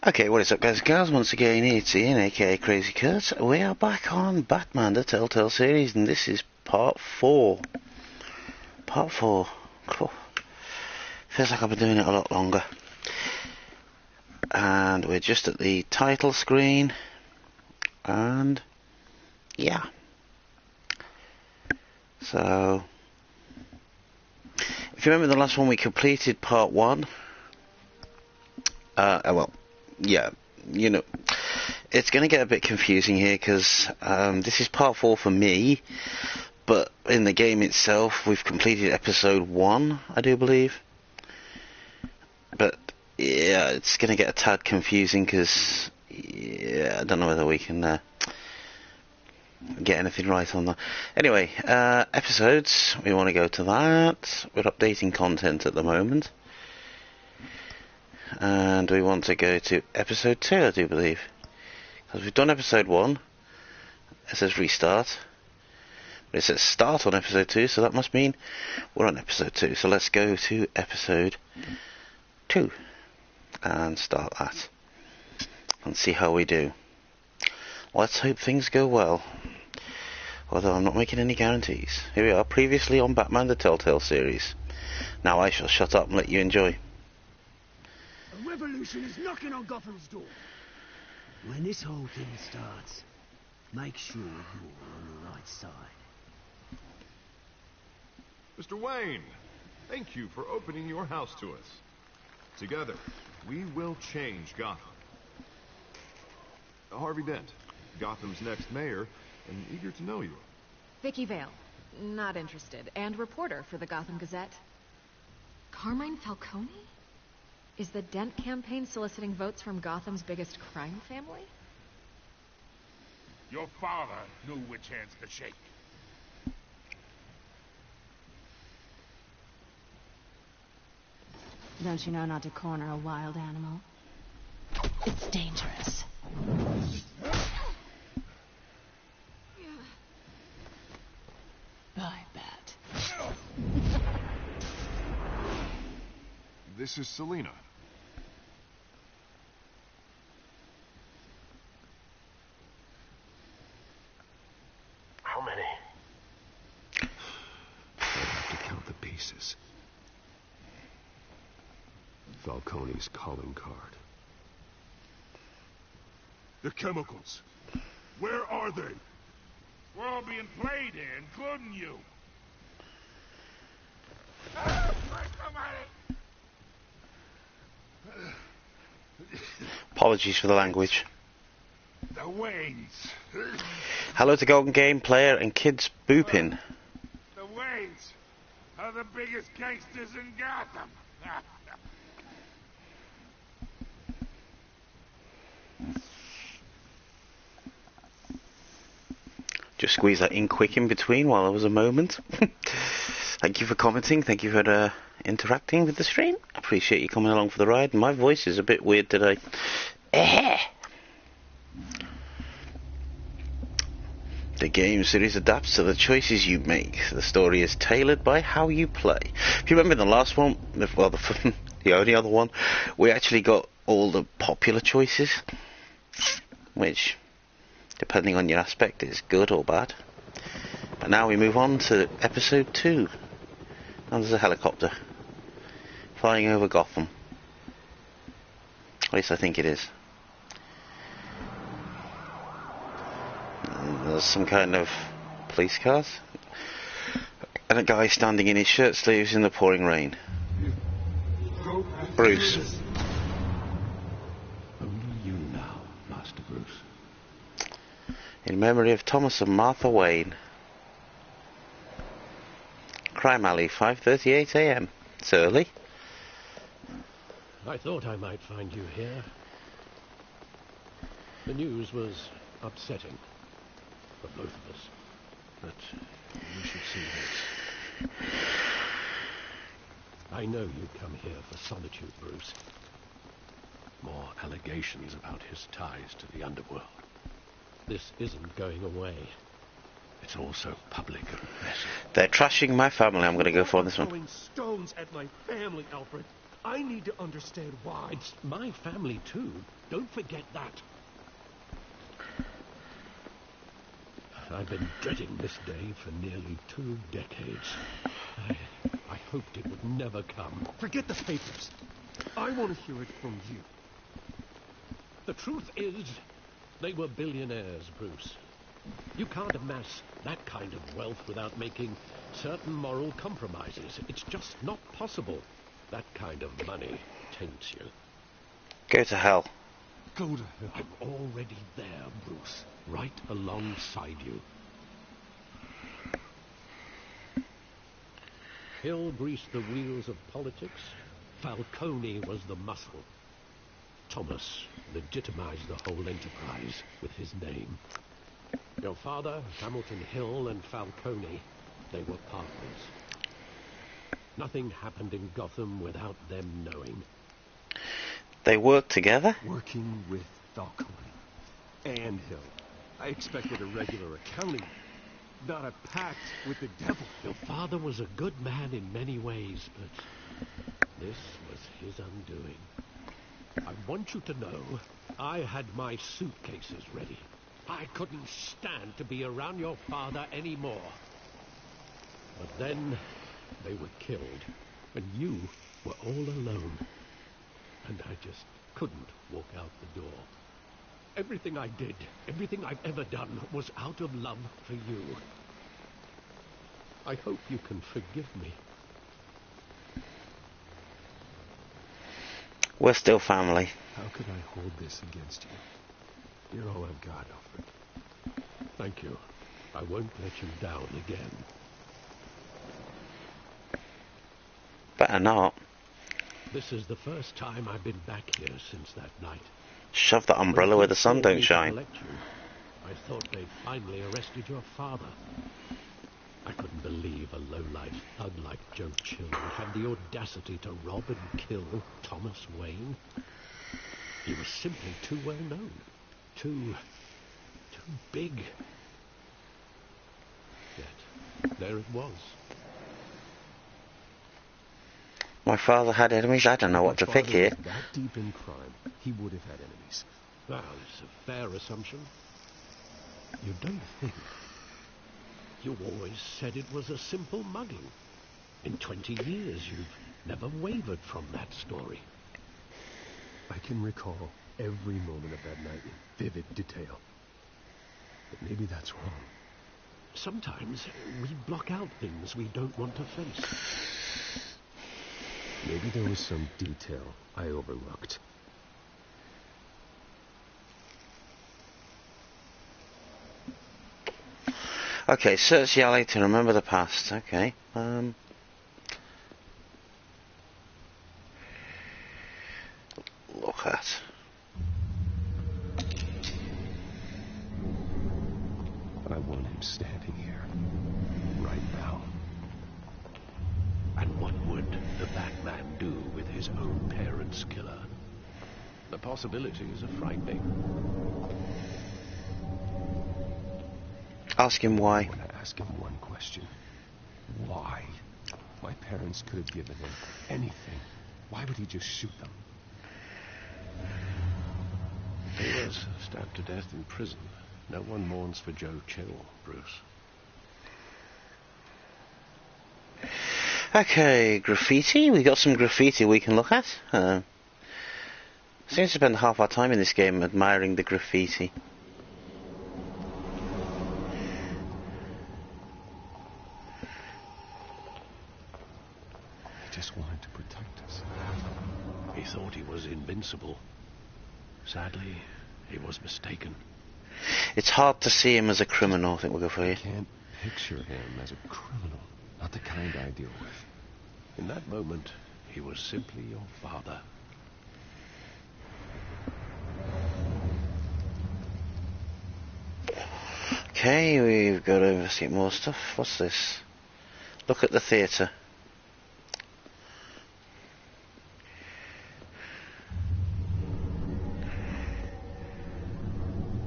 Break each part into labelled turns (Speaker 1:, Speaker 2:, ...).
Speaker 1: Okay, what is up, guys and girls? Once again, it's Ian, aka CrazyKurt. We are back on Batman, the Telltale series, and this is part 4. Part 4. Cool. Feels like I've been doing it a lot longer. And we're just at the title screen. And, yeah. So, if you remember the last one, we completed part 1. Well, yeah, you know, it's going to get a bit confusing here because this is part 4 for me, but in the game itself we've completed episode 1, I do believe. But yeah, it's going to get a tad confusing because yeah, I don't know whether we can get anything right on that. Anyway, episodes, we want to go to that. We're updating content at the moment. And we want to go to episode 2, I do believe. Because we've done episode 1. It says restart. But it says start on episode 2, so that must mean we're on episode 2. So let's go to episode 2. And start that. And see how we do. Let's hope things go well. Although I'm not making any guarantees. Here we are, previously on Batman the Telltale series. Now I shall shut up and let you enjoy.
Speaker 2: Revolution is knocking on Gotham's door. When this whole thing starts, make sure you're on the right side.
Speaker 3: Mr. Wayne, thank you for opening your house to us. Together, we will change Gotham. Harvey Dent, Gotham's next mayor, and eager to know you.
Speaker 4: Vicky Vale, not interested, and reporter for the Gotham Gazette. Carmine Falcone? Is the Dent campaign soliciting votes from Gotham's biggest crime family?
Speaker 5: Your father knew which hands to shake.
Speaker 6: Don't you know not to corner a wild animal? It's dangerous. Bye, Bat.
Speaker 3: This is Selina.
Speaker 7: How many? I have to count the pieces. Falcone's calling card.
Speaker 5: The chemicals. Where are they? We're all being played here, including you.
Speaker 1: Apologies for the language.
Speaker 5: The Waynes.
Speaker 1: Hello to Golden Game Player and Kids Boopin.
Speaker 5: The Waynes are the biggest gangsters in Gotham.
Speaker 1: Just squeeze that in quick in between while there was a moment. Thank you for commenting. Thank you for interacting with the stream. I appreciate you coming along for the ride. My voice is a bit weird today. The game series adapts to the choices you make. The story is tailored by how you play. If you remember the last one, well, the only other one, we actually got all the popular choices, which, depending on your aspect, is good or bad. But now we move on to episode 2. And there's a helicopter flying over Gotham. At least I think it is. And there's some kind of police cars. And a guy standing in his shirt sleeves in the pouring rain. Bruce.
Speaker 7: Only you now, Master Bruce.
Speaker 1: In memory of Thomas and Martha Wayne. Crime Alley, 5:38 AM. It's early.
Speaker 8: I thought I might find you here. The news was upsetting for both of us, but you should see this. I know you come here for solitude, Bruce. More allegations about his ties to the underworld. This isn't going away. It's all so public and messy.
Speaker 1: They're trashing my family. I'm going to go for this one.
Speaker 5: Throwing stones at my family, Alfred. I need to understand why.
Speaker 8: It's my family too. Don't forget that. I've been dreading this day for nearly 2 decades. I hoped it would never come.
Speaker 5: Forget the papers. I want to hear it from you.
Speaker 8: The truth is, they were billionaires, Bruce. You can't amass that kind of wealth without making certain moral compromises. It's just not possible. That kind of money taints you.
Speaker 1: Go to hell.
Speaker 5: Go to hell.
Speaker 8: I'm already there, Bruce. Right alongside you. Hill greased the wheels of politics. Falcone was the muscle. Thomas legitimized the whole enterprise with his name. Your father, Hamilton Hill, and Falcone, they were partners. Nothing happened in Gotham without them knowing.
Speaker 1: They worked together?
Speaker 5: Working with Falcone and Hill. I expected a regular accounting, not a pact with the devil.
Speaker 8: Your father was a good man in many ways, but this was his undoing. I want you to know, I had my suitcases ready. I couldn't stand to be around your father anymore. But then they were killed, and you were all alone. And I just couldn't walk out the door. Everything I did, everything I've ever done, was out of love for you. I hope you can forgive me.
Speaker 1: We're still family.
Speaker 5: How could I hold this against you? You're all I've got, Alfred.
Speaker 8: Thank you. I won't let you down again.
Speaker 1: Better not.
Speaker 8: This is the first time I've been back here since that night.
Speaker 1: Shove that umbrella where the sun don't shine.
Speaker 8: I thought they'd finally arrested your father. I couldn't believe a low-life thug like Joe Chill would have the audacity to rob and kill Thomas Wayne. He was simply too well known. Too big. Yet, there it was.
Speaker 1: My father had enemies. I don't know what to pick here.
Speaker 5: That deep in crime, he would have had enemies.
Speaker 8: Well, it's a fair assumption. You don't think? You always said it was a simple mugging. In 20 years, you've never wavered from that story.
Speaker 5: I can recall every moment of that night in vivid detail. But maybe that's wrong.
Speaker 8: Sometimes we block out things we don't want to face.
Speaker 5: Maybe there was some detail I overlooked.
Speaker 1: Okay, search the alley to remember the past. Okay. Look at.
Speaker 5: I want him standing here, right now.
Speaker 8: And what would the Batman do with his own parents' killer? The possibilities are frightening.
Speaker 1: Ask him why.
Speaker 5: I want to ask him one question. Why? My parents could have given him anything. Why would he just shoot them?
Speaker 8: He was stabbed to death in prison. No one mourns for Joe Chill, Bruce.
Speaker 1: Okay, graffiti. We got some graffiti we can look at. Seems to spend half our time in this game admiring the graffiti.
Speaker 5: He just wanted to protect us.
Speaker 8: He thought he was invincible. Sadly, he was mistaken.
Speaker 1: It's hard to see him as a criminal. I think we'll go for
Speaker 5: I
Speaker 1: you.
Speaker 5: can't picture him as a criminal. Not the kind I deal with.
Speaker 8: In that moment, he was simply your father.
Speaker 1: Okay, we've got to investigate more stuff. What's this? Look at the theatre.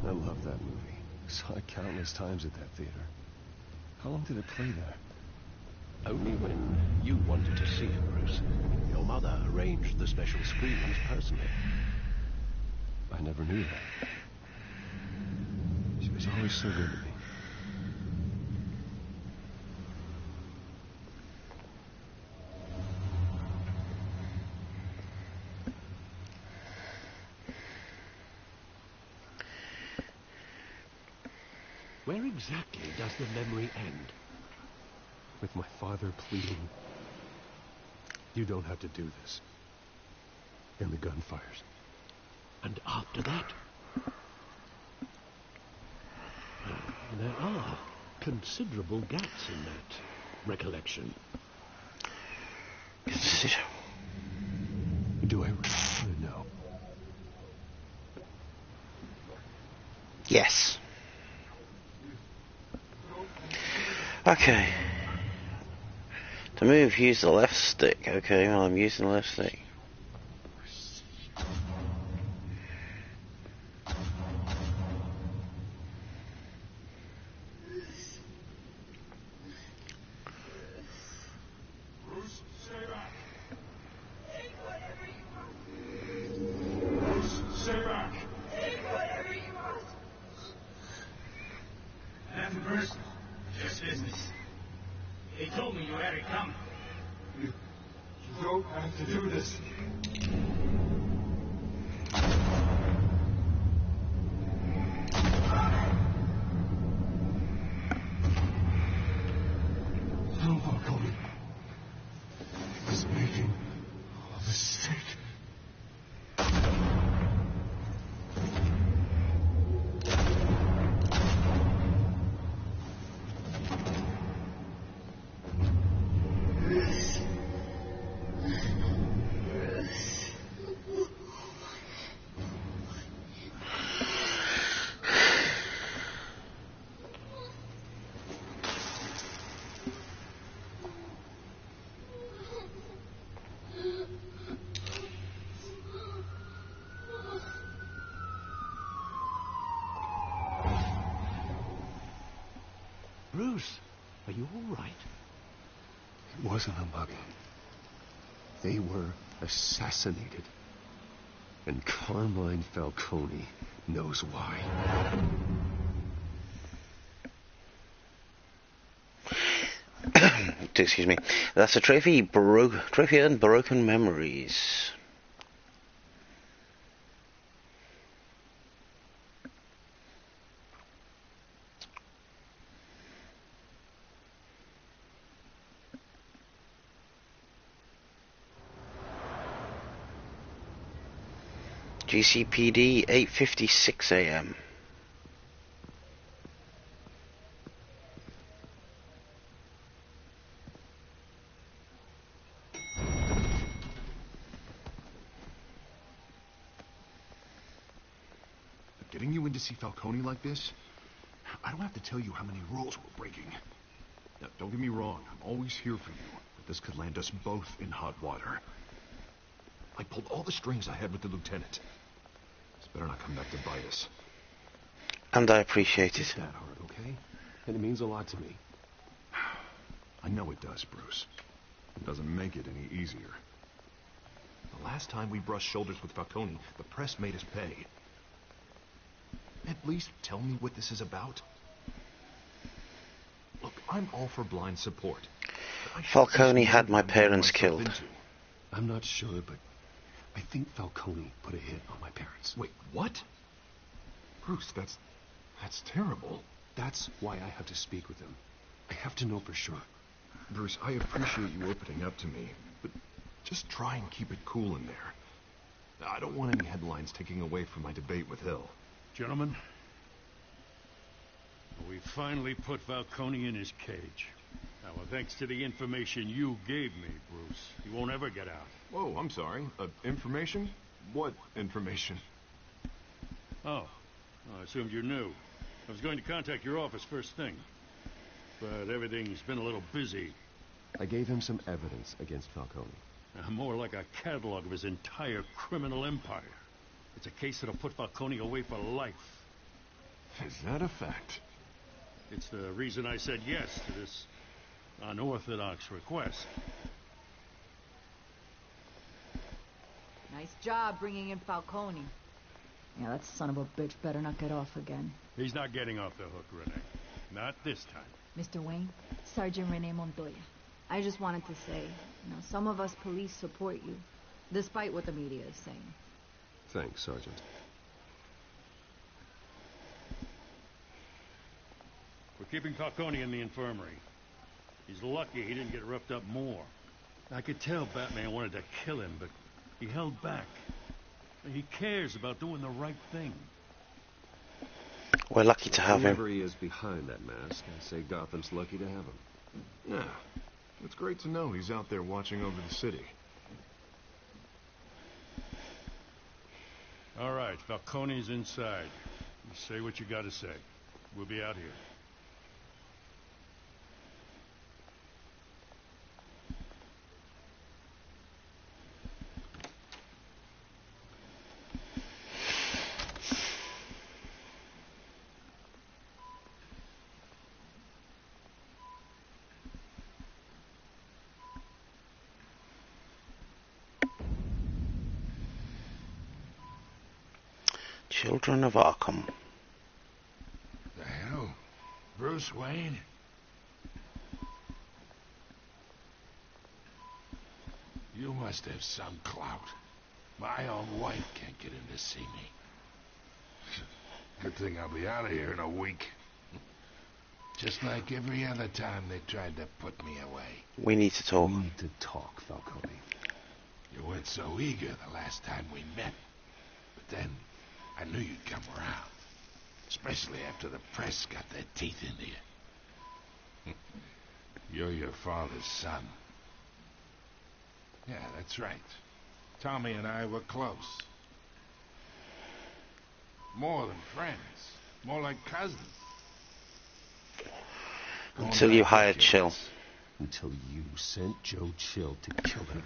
Speaker 5: I love that movie. Saw it countless times at that theater. How long did it play there?
Speaker 8: Only when you wanted to see him, Bruce. Your mother arranged the special screenings personally. I never knew that.
Speaker 5: She was always so good to me.
Speaker 8: Where exactly does the memory end?
Speaker 5: With my father pleading, "You don't have to do this." And the gun fires.
Speaker 8: And after that? There are considerable gaps in that recollection.
Speaker 5: Do I really know?
Speaker 1: Yes. Okay. To move, use the left stick. Okay, well, I'm using the left stick.
Speaker 8: Bruce, are you all right?
Speaker 5: It wasn't a muggle. They were assassinated. And Carmine Falcone knows why.
Speaker 1: Excuse me. That's a trophy and broken memories. GCPD 8:56 a.m.
Speaker 3: Getting you in to see Falcone like this? I don't have to tell you how many rules we're breaking. Now, don't get me wrong, I'm always here for you, but this could land us both in hot water. I pulled all the strings I had with the lieutenant. This better not come back to bite us.
Speaker 1: And I appreciate it.
Speaker 5: It's that hard, okay? And it means a lot to me.
Speaker 3: I know it does, Bruce. It doesn't make it any easier. The last time we brushed shoulders with Falcone, the press made us pay. At least tell me what this is about. Look, I'm all for blind support.
Speaker 1: Falcone had my parents killed.
Speaker 5: I'm not sure, but I think Falcone put a hit on my parents.
Speaker 3: Wait, what? Bruce, that's terrible.
Speaker 5: That's why I have to speak with him. I have to know for sure.
Speaker 3: Bruce, I appreciate you opening up to me, but just try and keep it cool in there. I don't want any headlines taking away from my debate with Hill.
Speaker 9: Gentlemen, we finally put Falcone in his cage. Now, thanks to the information you gave me, Bruce, he won't ever get out.
Speaker 3: Whoa, I'm sorry. Information? What information?
Speaker 9: Oh, I assumed you knew. I was going to contact your office first thing, but everything's been a little busy.
Speaker 5: I gave him some evidence against Falcone.
Speaker 9: More like a catalog of his entire criminal empire. It's a case that'll put Falcone away for life.
Speaker 3: Is that a fact?
Speaker 9: It's the reason I said yes to this unorthodox request.
Speaker 10: Nice job bringing in Falcone. Yeah, that son of a bitch better not get off again.
Speaker 9: He's not getting off the hook, Renee. Not this time.
Speaker 10: Mr. Wayne, Sergeant Rene Montoya. I just wanted to say, some of us police support you, despite what the media is saying.
Speaker 5: Thanks, Sergeant.
Speaker 9: We're keeping Falcone in the infirmary. He's lucky he didn't get roughed up more. I could tell Batman wanted to kill him, but he held back. He cares about doing the right thing.
Speaker 1: We're lucky to have him.
Speaker 5: Whoever he is behind that mask, I say Gotham's lucky to have him.
Speaker 3: Yeah. It's great to know he's out there watching over the city.
Speaker 9: All right, Falcone's inside. You say what you gotta say. We'll be out here.
Speaker 1: Children of Arkham.
Speaker 11: The hell? Bruce Wayne? You must have some clout. My own wife can't get in to see me. Good thing I'll be out of here in a week. Just like every other time they tried to put me away.
Speaker 1: We need to talk.
Speaker 5: We need to talk, Falcone.
Speaker 11: You weren't so eager the last time we met. But then, I knew you'd come around. Especially after the press got their teeth into you. You're your father's son. Yeah, that's right. Tommy and I were close. More than friends. More like cousins.
Speaker 1: Until you hired Chill.
Speaker 5: Until you sent Joe Chill to kill him.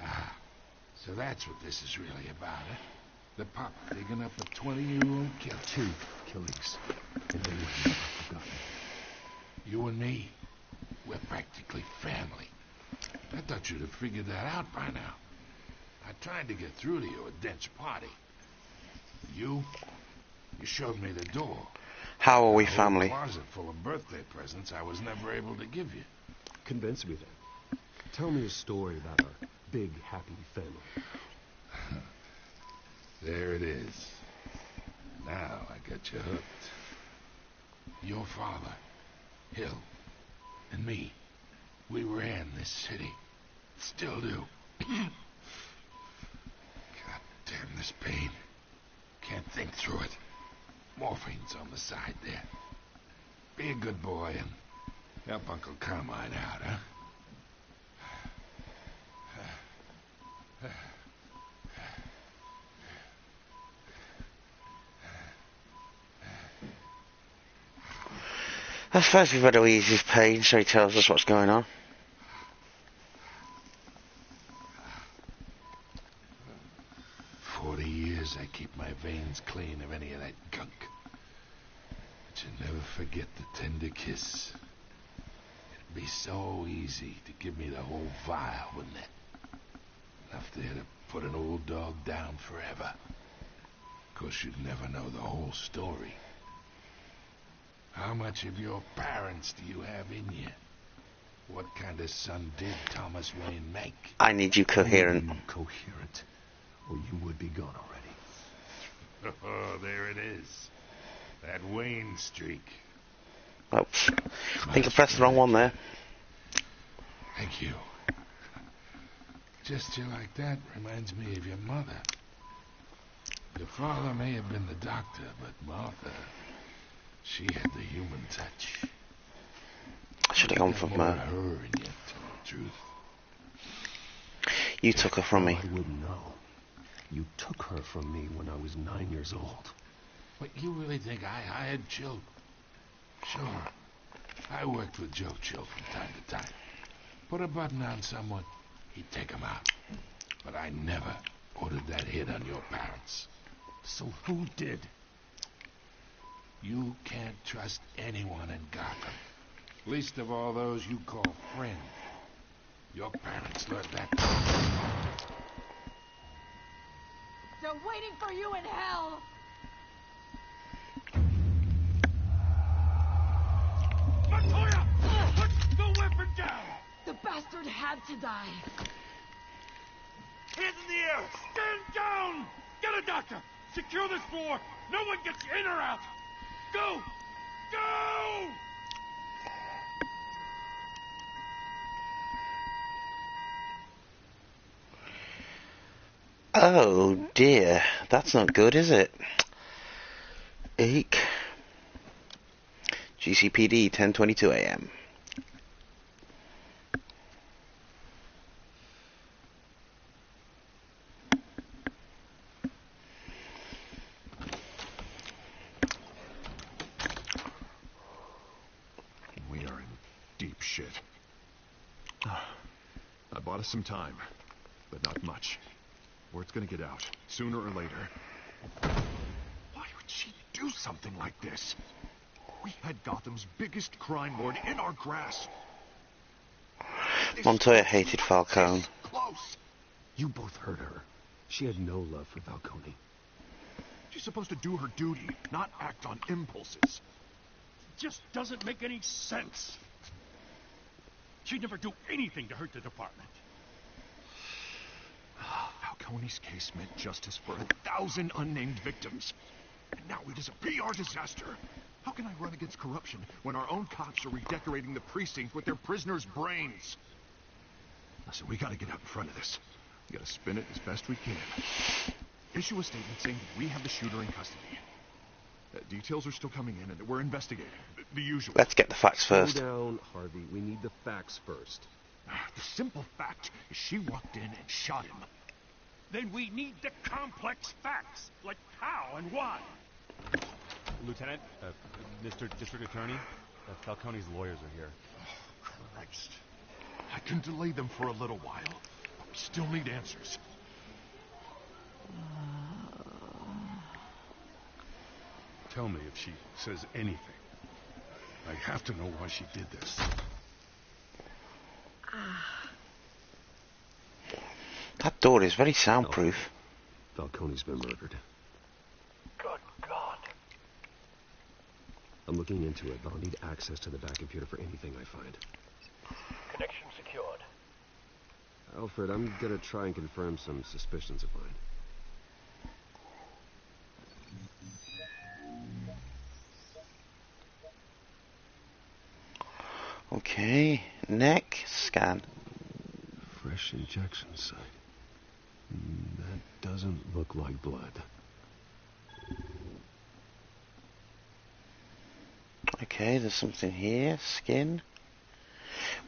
Speaker 11: Ah, so that's what this is really about, eh? The pup digging up a 20-year-old killer.
Speaker 5: 2 killings. And they were never forgotten.
Speaker 11: You and me, we're practically family. I thought you'd have figured that out by now. I tried to get through to you at Dent's party. You showed me the door.
Speaker 1: How are we family?
Speaker 11: A closet full of birthday presents I was never able to give you.
Speaker 5: Convince me then. Tell me a story about our big, happy family.
Speaker 11: There it is. Now I got you hooked. Your father, Hill, and me, we ran this city. Still do. God damn this pain. Can't think through it. Morphine's on the side there. Be a good boy and help Uncle Carmine out, huh?
Speaker 1: I suppose we've got to ease his pain so he tells us what's going on.
Speaker 11: 40 years I keep my veins clean of any of that gunk. But you never forget the tender kiss. It'd be so easy to give me the whole vial, wouldn't it? Enough there to put an old dog down forever. Of course, you'd never know the whole story. How much of your parents do you have in you? What kind of son did Thomas Wayne make?
Speaker 1: I need you coherent.
Speaker 5: Coherent, or you would be gone already.
Speaker 11: Oh, there it is. That Wayne streak.
Speaker 1: Oops. I think I pressed the wrong one there.
Speaker 11: Thank you. Gesture like that reminds me of your mother. Your father may have been the doctor, but Martha, she had the human touch.
Speaker 1: I should have gone for
Speaker 11: her in you, to tell the truth.
Speaker 1: You took her from me.
Speaker 5: I wouldn't know. You took her from me when I was 9 years old.
Speaker 11: But you really think I hired Chill? Sure. I worked with Joe Chill from time to time. Put a button on someone, he'd take him out. But I never ordered that hit on your parents.
Speaker 5: So who did?
Speaker 11: You can't trust anyone in Gotham. Least of all those you call friend. Your parents learned that.
Speaker 10: They're waiting for you in hell!
Speaker 9: Montoya! Put the weapon down!
Speaker 10: The bastard had to die.
Speaker 9: Hands in the air! Stand down! Get a doctor! Secure this floor! No one gets in or out! Go! Go!
Speaker 1: Oh dear, that's not good, is it? Eek. GCPD 10:22 a.m.
Speaker 3: We are in deep shit. I bought us some time, but not much. Word's gonna get out, sooner or later. Why would she do something like this? We had Gotham's biggest crime lord in our grasp.
Speaker 1: Montoya hated Falcone.
Speaker 3: Close.
Speaker 5: You both hurt her. She had no love for Falcone.
Speaker 3: She's supposed to do her duty, not act on impulses.
Speaker 9: Just doesn't make any sense. She'd never do anything to hurt the department.
Speaker 3: Falcone's case meant justice for 1,000 unnamed victims. And now it is a PR disaster. How can I run against corruption when our own cops are redecorating the precinct with their prisoners' brains? Listen, we gotta get out in front of this. We gotta spin it as best we can. Issue a statement saying that we have the shooter in custody. Details are still coming in and that we're investigating. The usual.
Speaker 1: Let's get the facts first.
Speaker 5: Slow down, Harvey. We need the facts first.
Speaker 3: The simple fact is she walked in and shot him.
Speaker 9: Then we need the complex facts, like how and why.
Speaker 12: Lieutenant, Mr. District Attorney, Falcone's lawyers are here.
Speaker 3: Oh, Christ. I can delay them for a little while, but we still need answers.
Speaker 9: Tell me if she says anything. I have to know why she did this.
Speaker 1: That door is very soundproof.
Speaker 5: Falcone's been murdered.
Speaker 8: Good God.
Speaker 5: I'm looking into it, but I'll need access to the back computer for anything I find.
Speaker 8: Connection secured.
Speaker 5: Alfred, I'm gonna try and confirm some suspicions of mine.
Speaker 1: Okay, neck scan.
Speaker 5: Fresh injection site. That doesn't look like blood.
Speaker 1: Okay, there's something here. Skin.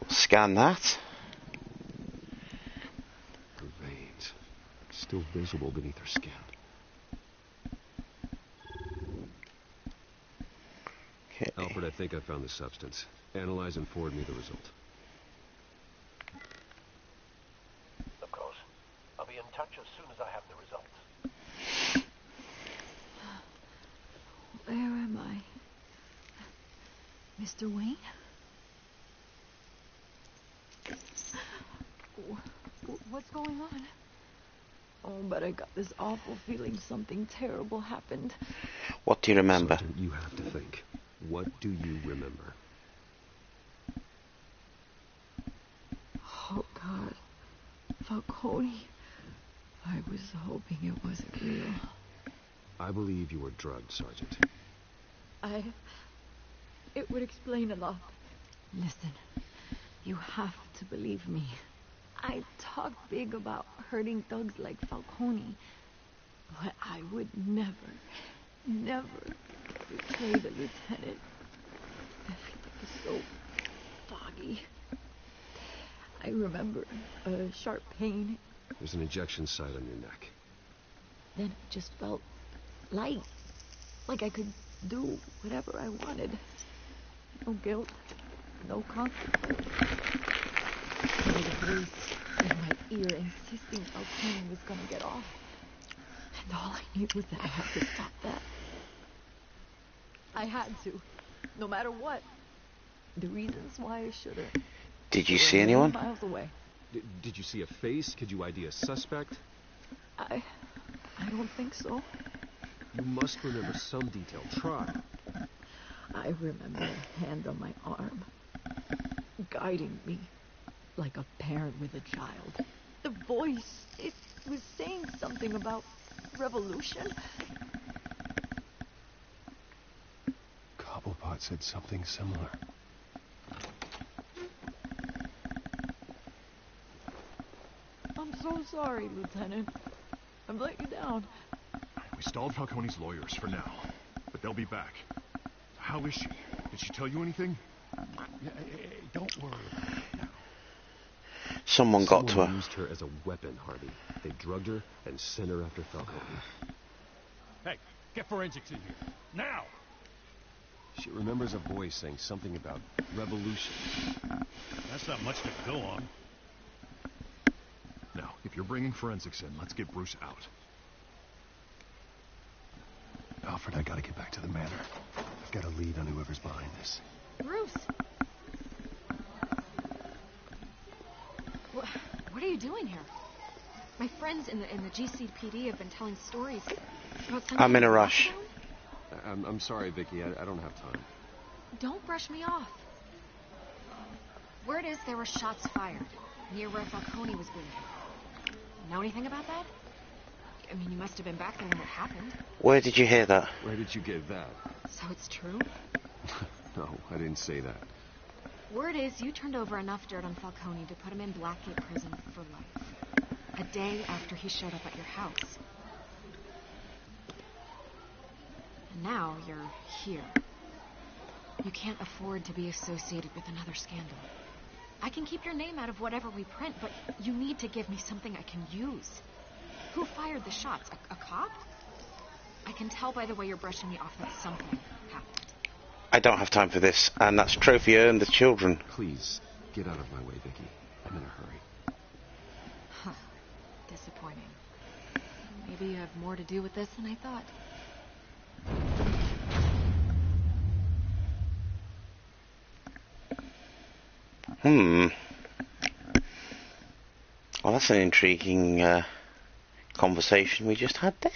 Speaker 1: We'll scan that.
Speaker 5: Her veins. Still visible beneath her skin.
Speaker 1: Okay.
Speaker 5: Alfred, I think I found the substance. Analyze and forward me the result.
Speaker 8: Of course. I'll be in touch as soon as I have the results.
Speaker 10: Where am I? Mr. Wayne? What's going on? Oh, but I got this awful feeling something terrible happened.
Speaker 1: What do you remember?
Speaker 5: Sergeant, you have to think. What do you remember?
Speaker 10: Oh, God. Falcone. I was hoping it wasn't real.
Speaker 5: I believe you were drugged, Sergeant.
Speaker 10: It would explain a lot. Listen, you have to believe me. I talk big about hurting thugs like Falcone, but I would never betray the lieutenant. Everything is so foggy. I remember a sharp pain.
Speaker 5: There's an injection site on your neck.
Speaker 10: Then it just felt light, like I could do whatever I wanted. No guilt, no consequence. There was a voice in my ear insisting Falcone was gonna get off. And all I knew was that I had to stop that. I had to, no matter what. The reasons why I shouldn't.
Speaker 1: Did you see anyone?
Speaker 10: Miles away.
Speaker 5: Did you see a face? Could you ID a suspect?
Speaker 10: I don't think so.
Speaker 5: You must remember some detail. Try.
Speaker 10: I remember a hand on my arm, guiding me like a parent with a child. The voice, it was saying something about revolution.
Speaker 5: Cobblepot said something similar.
Speaker 10: I'm so sorry, Lieutenant. I've let you down.
Speaker 3: We stalled Falcone's lawyers for now, but they'll be back. How is she? Did she tell you anything?
Speaker 5: Yeah, hey, don't worry about it now.
Speaker 1: Someone got to her.
Speaker 5: Used her as a weapon, Harvey. They drugged her and sent her after Falcone.
Speaker 9: Hey, get forensics in here. Now!
Speaker 5: She remembers a voice saying something about revolution.
Speaker 9: That's not much to go on.
Speaker 3: Now, if you're bringing forensics in, let's get Bruce out. Alfred, I gotta get back to the manor. I've got a lead on whoever's behind this.
Speaker 4: Bruce! What are you doing here? My friends in the GCPD have been telling stories about something.
Speaker 1: I'm in a rush.
Speaker 5: I'm sorry, Vicky. I don't have time.
Speaker 4: Don't brush me off. Word is there were shots fired near where Falcone was being held. Know anything about that? I mean, you must have been back there when it happened.
Speaker 1: Where did you hear that?
Speaker 5: Where did you get that?
Speaker 4: So it's true?
Speaker 5: No, I didn't say that.
Speaker 4: Word is you turned over enough dirt on Falcone to put him in Blackgate Prison for life. A day after he showed up at your house. And now you're here. You can't afford to be associated with another scandal. I can keep your name out of whatever we print, but you need to give me something I can use. Who fired the shots? A cop? I can tell by the way you're brushing me off that something happened.
Speaker 1: I don't have time for this, and that's trophy earned the children.
Speaker 5: Please, get out of my way, Vicky. I'm in a hurry.
Speaker 4: Huh. Disappointing. Maybe you have more to do with this than I thought.
Speaker 1: Well, that's an intriguing conversation we just had there.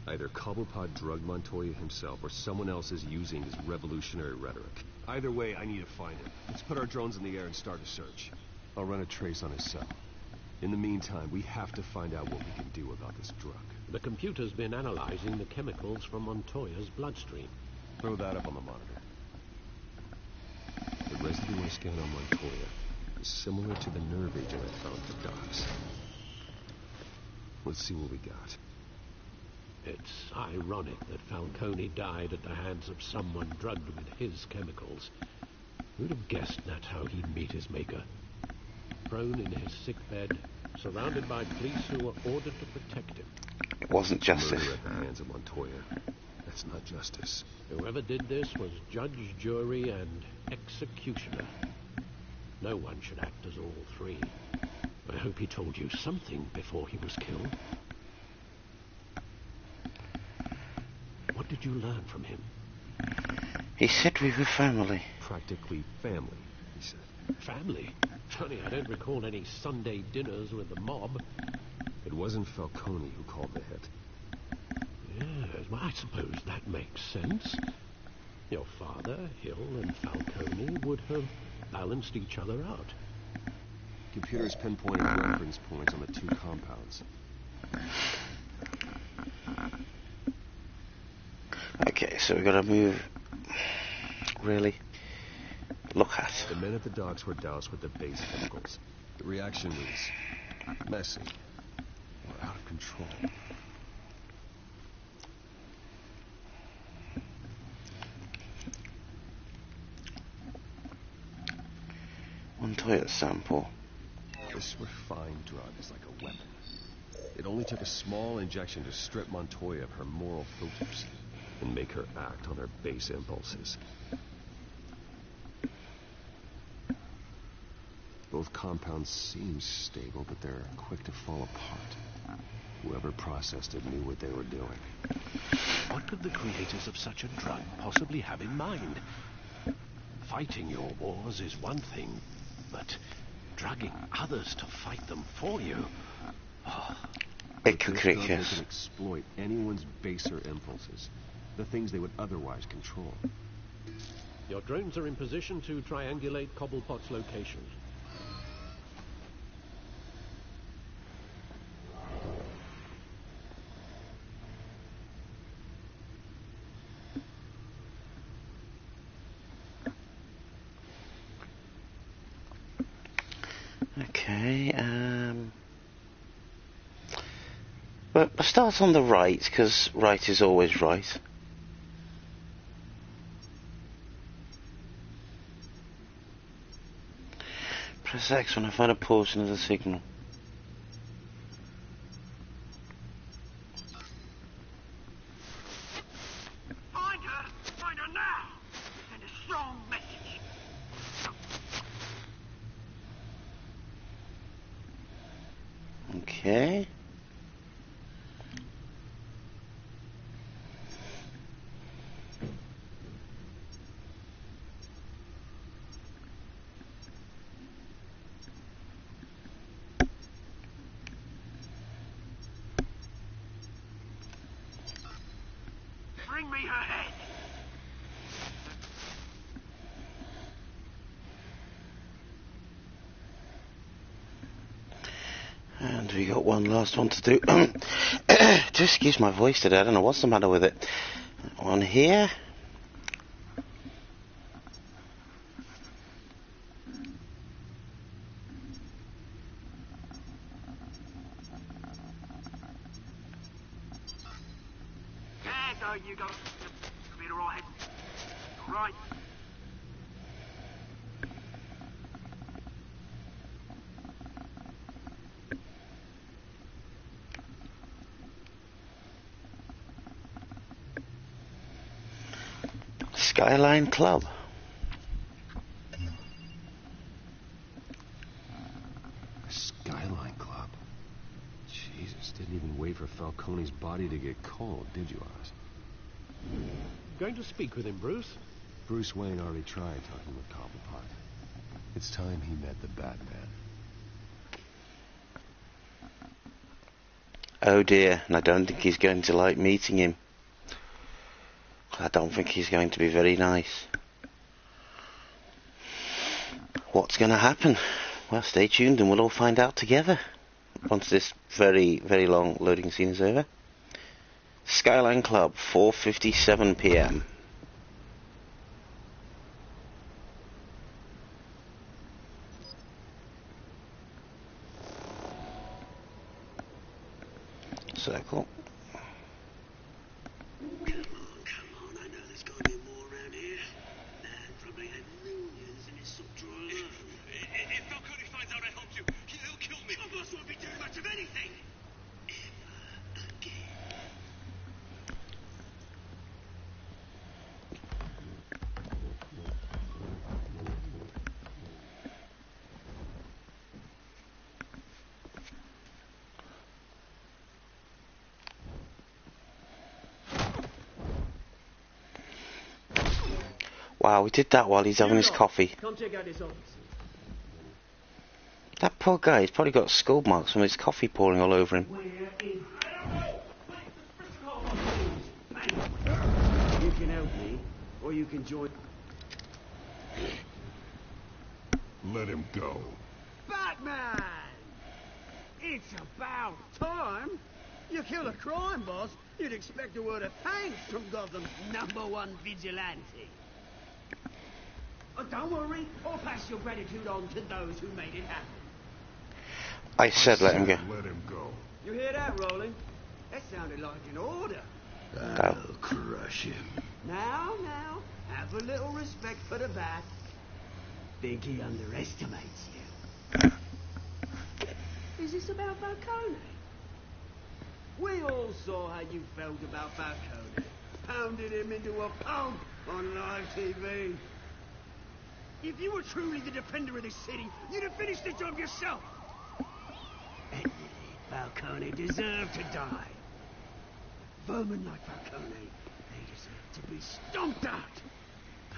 Speaker 5: Either Cobblepot drugged Montoya himself or someone else is using his revolutionary rhetoric. Either way, I need to find him. Let's put our drones in the air and start a search. I'll run a trace on his cell. In the meantime, we have to find out what we can do about this drug.
Speaker 8: The computer's been analyzing the chemicals from Montoya's bloodstream.
Speaker 5: Throw that up on the monitor. The residue scan on Montoya is similar to the nerve agent I found at the docks. Let's see what we got.
Speaker 8: It's ironic that Falcone died at the hands of someone drugged with his chemicals. Who'd have guessed that's how he'd meet his maker? Prone in his sickbed, surrounded by police who were ordered to protect him.
Speaker 1: It wasn't justice.
Speaker 5: Murder at the hands of Montoya. That's not justice.
Speaker 8: Whoever did this was judge, jury, and executioner. No one should act as all three. I hope he told you something before he was killed. What did you learn from him?
Speaker 1: He said we were family.
Speaker 5: Practically family, he said.
Speaker 8: Family? Funny, I don't recall any Sunday dinners with the mob.
Speaker 5: It wasn't Falcone who called the hit.
Speaker 8: Yes, well, I suppose that makes sense. Your father, Hill, and Falcone would have balanced each other out.
Speaker 5: Computers pinpointed reference points on the two compounds.
Speaker 1: Okay, so we gotta move. Really? Look at.
Speaker 5: The men at the docks were doused with the base chemicals. The reaction was messy or out of control.
Speaker 1: Montoya sample.
Speaker 5: This refined drug is like a weapon. It only took a small injection to strip Montoya of her moral filters and make her act on her base impulses. Both compounds seem stable, but they're quick to fall apart. Whoever processed it knew what they were doing.
Speaker 8: What could the creators of such a drug possibly have in mind? Fighting your wars is one thing, but drugging others to fight them for you... Oh.
Speaker 5: It could create chaos. They can exploit anyone's baser impulses, the things they would otherwise control.
Speaker 8: Your drones are in position to triangulate Cobblepot's location.
Speaker 1: Okay, but I start on the right, because right is always right. Press X when I find a portion of the signal.
Speaker 2: Find her now! Send a strong message.
Speaker 1: Okay.
Speaker 2: Bring me her head.
Speaker 1: And we got one last one to do. Just excuse my voice today, I don't know what's the matter with it. One here.
Speaker 2: There you go. Computer all head. All right.
Speaker 1: Skyline Club.
Speaker 5: Skyline Club? Jesus, didn't even wait for Falcone's body to get cold, did you, Oz?
Speaker 8: Going to speak with him, Bruce?
Speaker 5: Bruce Wayne already tried talking with Cobblepot. It's time he met the Batman.
Speaker 1: Oh dear, and I don't think he's going to like meeting him. I don't think he's going to be very nice. What's going to happen? Well, stay tuned and we'll all find out together once this very, very long loading scene is over. Skyline Club, 4:57 p.m. Circle.
Speaker 2: Come on, I know there's got to be more around here. Man probably had millions in his sock drawer alone. If Falcone finds out I helped you, he'll kill me. My boss won't be doing much of anything. Ever again.
Speaker 1: Wow, we did that while he's having his coffee.
Speaker 2: Come check out his office.
Speaker 1: That poor guy, he's probably got skull marks from his coffee pouring all over him.
Speaker 2: You can help me, or you can join.
Speaker 11: Let him go.
Speaker 2: Batman! It's about time. You kill a crime boss, you'd expect a word of thanks from Gotham's #1 vigilante. Oh, don't worry, I'll pass your gratitude on to those who made it happen.
Speaker 1: I said let him go.
Speaker 11: Let him go.
Speaker 2: You hear that, Roland? That sounded like an order.
Speaker 11: I'll crush him.
Speaker 2: Now, have a little respect for the Bat. Think he underestimates you. Is this about Falcone? We all saw how you felt about Falcone. Pounded him into a pulp on live TV. If you were truly the defender of this city, you'd have finished the job yourself. Falcone deserved to die. Vermin like Falcone, they deserve to be stomped out.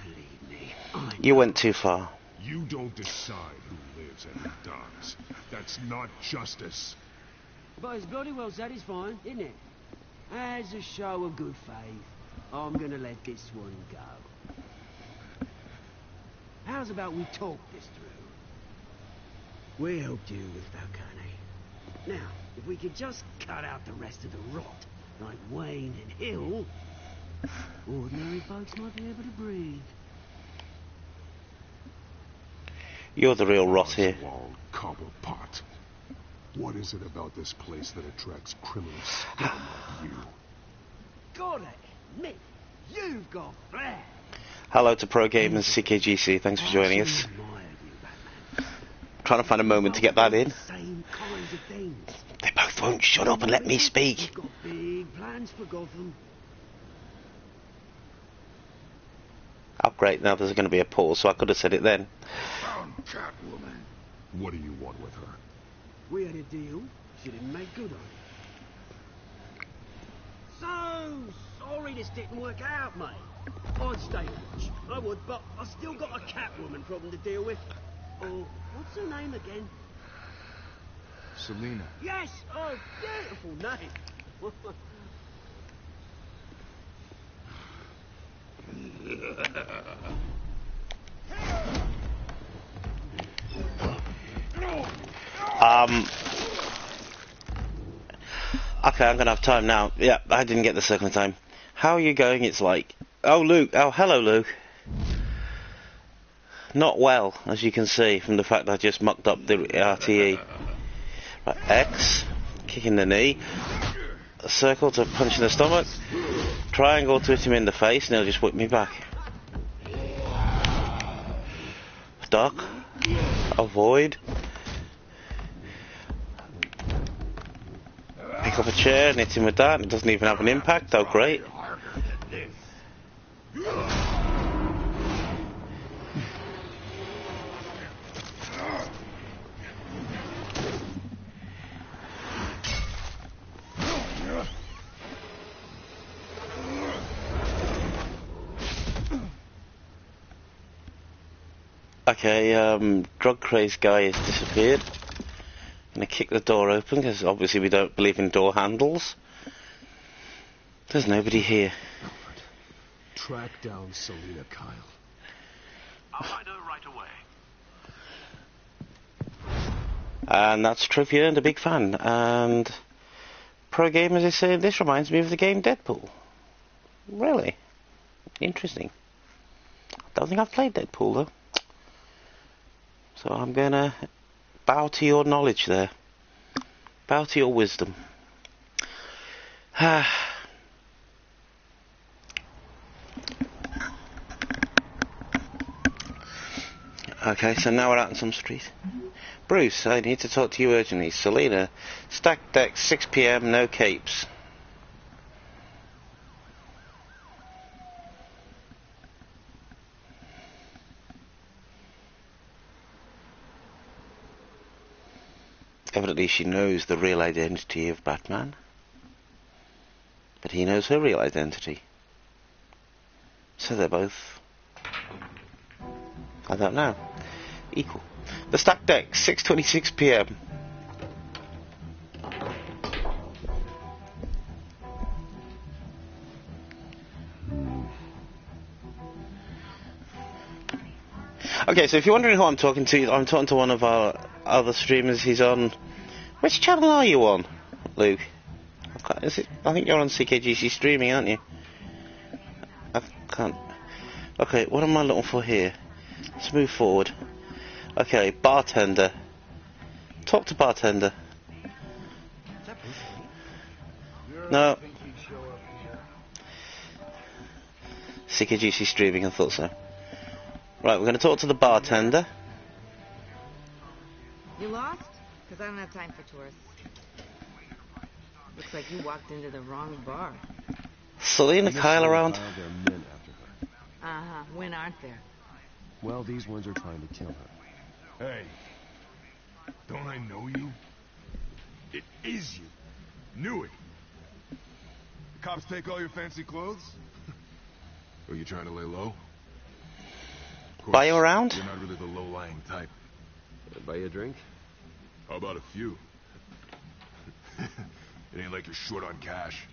Speaker 2: Believe me,
Speaker 1: You went too far.
Speaker 3: You don't decide who lives and who dies. That's not justice.
Speaker 2: But it's bloody well satisfying, isn't it? As a show of good faith, I'm gonna let this one go. How's about we talk this through? We helped you with Falcone. Now, if we could just cut out the rest of the rot, like Wayne and Hill, ordinary folks might be able to breathe.
Speaker 1: You're the real rot here.
Speaker 3: Oswald Cobblepot. What is it about this place that attracts criminal scum like you?
Speaker 2: Gotta admit, you've got flair.
Speaker 1: Hello to Pro Gamers CKGC, thanks for joining us. Trying to find a moment to get that in.
Speaker 2: Same kinds of things.
Speaker 1: They both won't shut up and let me speak.
Speaker 2: We've got big plans for Gotham.
Speaker 1: Oh great, now there's going to be a pause, so I could have said it then.
Speaker 3: Found Catwoman. What do you want with her?
Speaker 2: We had a deal. She didn't make good on it. So sorry this didn't work out, mate. I'd stay and watch. I would, but I still got a Catwoman problem to deal with. Oh, what's her name again?
Speaker 3: Selina.
Speaker 2: Yes! Oh, beautiful name.
Speaker 1: Okay, I'm gonna have time now. Yeah, I didn't get the second time. How are you going? It's like... Oh, Luke. Oh, hello, Luke. Not well, as you can see, from the fact I just mucked up the RTE. Right, X, kick in the knee. A circle to punch in the stomach. Triangle to hit him in the face, and he'll just whip me back. Duck. Avoid. Pick up a chair and hit him with that. It doesn't even have an impact. Oh, great. Okay, drug-crazed guy has disappeared. I'm gonna kick the door open, because obviously we don't believe in door handles. There's nobody here.
Speaker 5: Track down Selina Kyle.
Speaker 13: I'll find her right away.
Speaker 1: And that's Trophy earned a big fan. And Pro Gamers is saying this reminds me of the game Deadpool. Really? Interesting. Don't think I've played Deadpool though. So I'm gonna bow to your knowledge there. Bow to your wisdom. Okay, so now we're out on some street. Bruce, I need to talk to you urgently. Selina, stack deck, 6 PM, no capes. Evidently she knows the real identity of Batman. But he knows her real identity. So they're both... I don't know. Equal. The stack deck, 6:26 PM. Okay, so if you're wondering who I'm talking to one of our other streamers. He's on... Which channel are you on, Luke? I think you're on CKGC streaming, aren't you? I can't... Okay, what am I looking for here? Let's move forward. Okay, bartender. Talk to bartender. No. CKGC streaming, I thought so. Right, we're going to talk to the bartender.
Speaker 14: You lost? Because I don't have time for tourists. Looks like you walked into the wrong bar.
Speaker 1: Selena Kyle around?
Speaker 5: There are men after her.
Speaker 14: Uh-huh. When aren't there?
Speaker 5: Well, these ones are trying to kill her.
Speaker 3: Hey, don't I know you? It is you. Knew it. The cops take all your fancy clothes? Are you trying to lay low? Of course,
Speaker 1: Buy you around?
Speaker 3: You're not really the low-lying type.
Speaker 5: Buy you a drink?
Speaker 3: How about a few? It ain't like you're short on cash.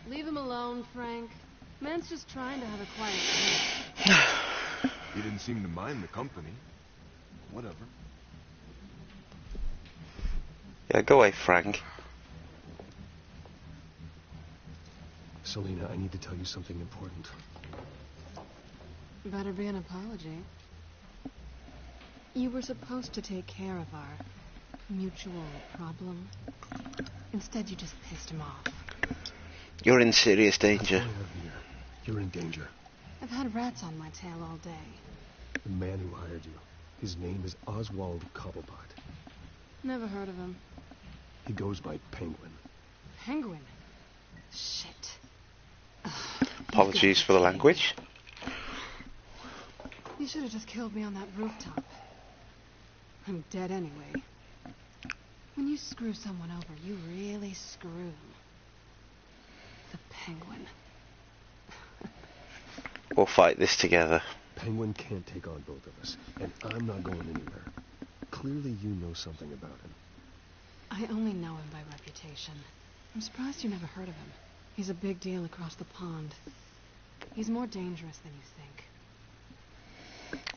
Speaker 6: Leave him alone, Frank. Man's just trying to have a quiet night.
Speaker 3: He didn't seem to mind the company. Whatever.
Speaker 1: Yeah, go away, Frank.
Speaker 5: Selena, I need to tell you something important.
Speaker 6: Better be an apology. You were supposed to take care of our mutual problem. Instead, you just pissed him off.
Speaker 1: You're in serious danger.
Speaker 5: You're in danger.
Speaker 6: I've had rats on my tail all day.
Speaker 5: The man who hired you, his name is Oswald Cobblepot.
Speaker 6: Never heard of him.
Speaker 5: He goes by Penguin.
Speaker 6: Penguin? Shit.
Speaker 1: Apologies for the language.
Speaker 6: You should have just killed me on that rooftop. I'm dead anyway. When you screw someone over, you really screw them. The Penguin.
Speaker 1: We'll fight this together.
Speaker 5: Penguin can't take on both of us, and I'm not going anywhere. Clearly you know something about him.
Speaker 6: I only know him by reputation. I'm surprised you never heard of him. He's a big deal across the pond. He's more dangerous than you think.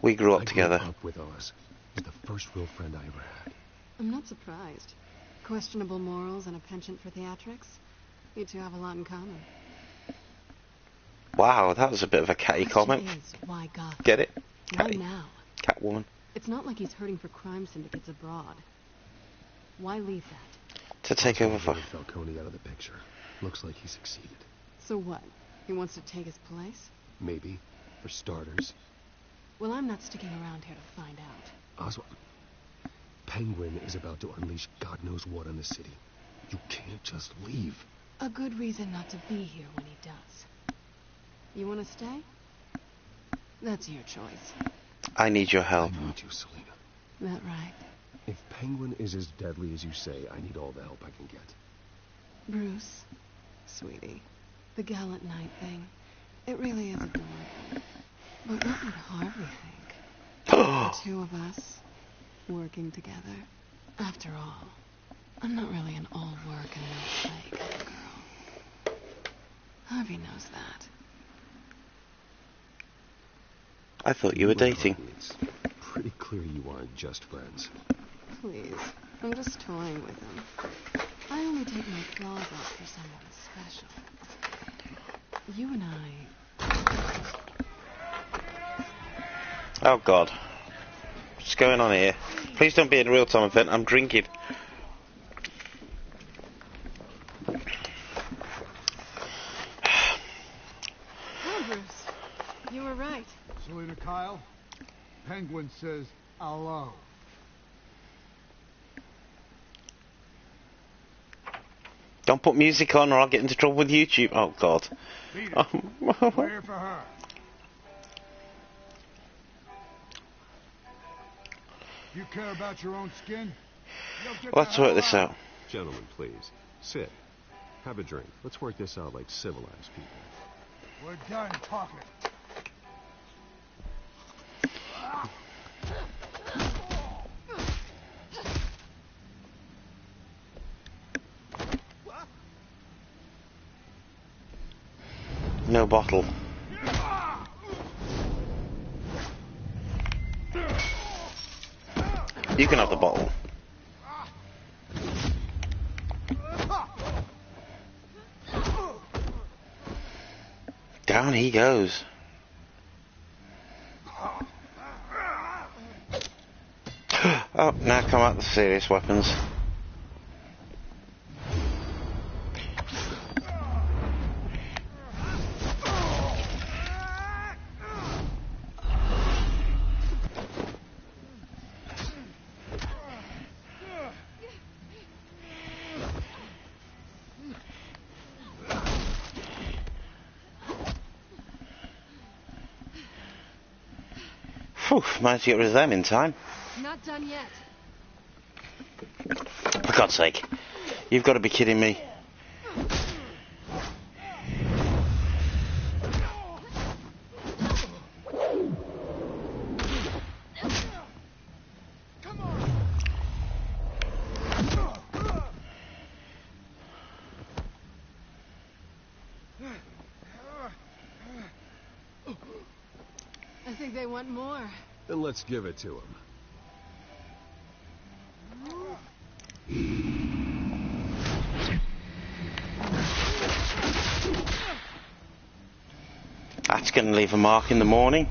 Speaker 1: We grew up
Speaker 5: I
Speaker 1: together.
Speaker 5: Grew up with Oz. He's the first real friend I ever had.
Speaker 6: I'm not surprised. Questionable morals and a penchant for theatrics. You two have a lot in common.
Speaker 1: Wow, that was a bit of a catty comment.
Speaker 6: Is, why Gotham?
Speaker 1: Get it?
Speaker 6: Why
Speaker 1: Catty.
Speaker 6: now?
Speaker 1: Catwoman.
Speaker 6: It's not like he's hurting for crime syndicates abroad. Why leave that?
Speaker 1: To take over for...
Speaker 5: Falcone out of the picture. Looks like he succeeded.
Speaker 6: So what? He wants to take his place?
Speaker 5: Maybe. For starters.
Speaker 6: Well, I'm not sticking around here to find out.
Speaker 5: Oswald. Penguin is about to unleash God knows what on the city. You can't just leave.
Speaker 6: A good reason not to be here when he does. You want to stay? That's your choice.
Speaker 1: I need your help.
Speaker 5: I need you, Selena.
Speaker 6: That right?
Speaker 5: If Penguin is as deadly as you say, I need all the help I can get.
Speaker 6: Bruce, sweetie, the gallant knight thing, it really is adorable. But what would Harvey think? The two of us, working together. After all, I'm not really an all work and no play kind of girl. Harvey knows that.
Speaker 1: I thought you were dating.
Speaker 5: It's pretty clear you aren't just friends.
Speaker 6: Please, I'm just toying with him. I only take my claws out for someone special. You and I...
Speaker 1: Oh God. What's going on here? Please don't be in a real-time event. I'm drinking.
Speaker 6: Oh, Bruce. You were right.
Speaker 2: Selena Kyle, Penguin says hello.
Speaker 1: Don't put music on or I'll get into trouble with YouTube. Oh God.
Speaker 2: Beat it. We're here for her. You care about your own skin?
Speaker 1: Let's work this out.
Speaker 5: Gentlemen, please. Sit. Have a drink. Let's work this out like civilized people.
Speaker 2: We're done talking.
Speaker 1: No bottle. You can have the bottle. Down he goes. Oh, now come out the serious weapons. Whew, managed to get rid of them in time.
Speaker 4: Not done yet.
Speaker 1: For God's sake. You've got to be kidding me.
Speaker 6: I think they want more.
Speaker 5: Then let's give it to him.
Speaker 1: That's going to leave a mark in the morning.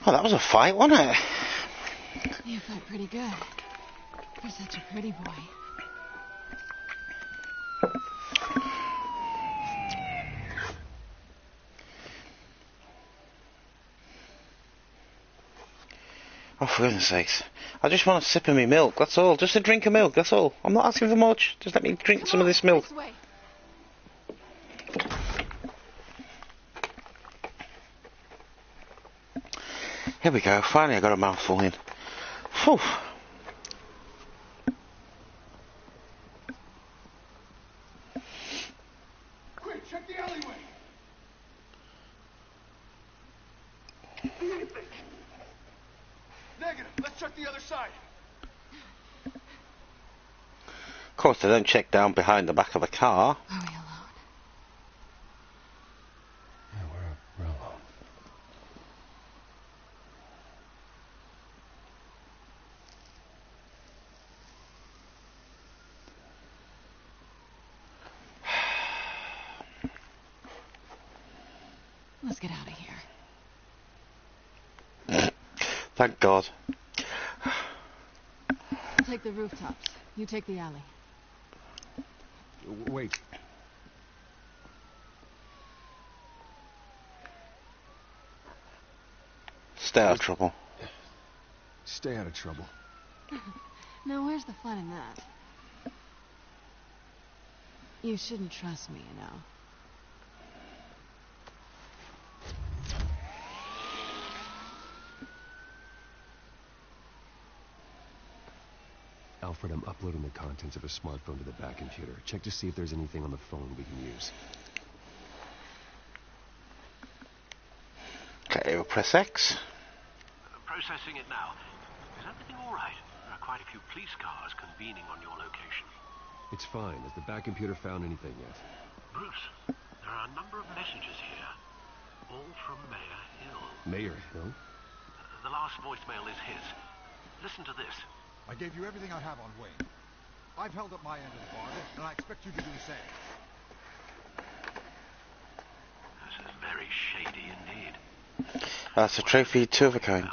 Speaker 1: Oh, that was a fight, wasn't it?
Speaker 6: You fight pretty good. You're such a pretty boy.
Speaker 1: Oh, for goodness sakes. I just want a sip of me milk, that's all. Just a drink of milk, that's all. I'm not asking for much. Just let me drink some of this milk.
Speaker 6: This way.
Speaker 1: Here we go. Finally I got a mouthful in. Phew.
Speaker 3: Quick, check the alleyway. Negative. Let's check the other side.
Speaker 1: Of course, they don't check down behind the back of a car.
Speaker 6: Are we alone?
Speaker 7: Yeah, we're alone.
Speaker 6: Let's get out of here.
Speaker 1: Thank God.
Speaker 6: I'll take the rooftops. You take the alley.
Speaker 5: Wait.
Speaker 1: Stay out of trouble.
Speaker 5: Stay out of trouble.
Speaker 6: Now, where's the fun in that? You shouldn't trust me, you know.
Speaker 5: Alfred, I'm uploading the contents of a smartphone to the back computer. Check to see if there's anything on the phone we can use.
Speaker 1: Okay, we'll press X.
Speaker 13: Processing it now. Is everything all right? There are quite a few police cars convening on your location.
Speaker 5: It's fine. Has the back computer found anything yet?
Speaker 13: Bruce, there are a number of messages here. All from Mayor Hill.
Speaker 5: Mayor Hill?
Speaker 13: The last voicemail is his. Listen to this.
Speaker 3: I gave you everything I have on Wayne. I've held up my end of the bargain, and I expect you to do the same.
Speaker 13: This is very shady indeed.
Speaker 1: That's a trophy, two of a kind.
Speaker 13: It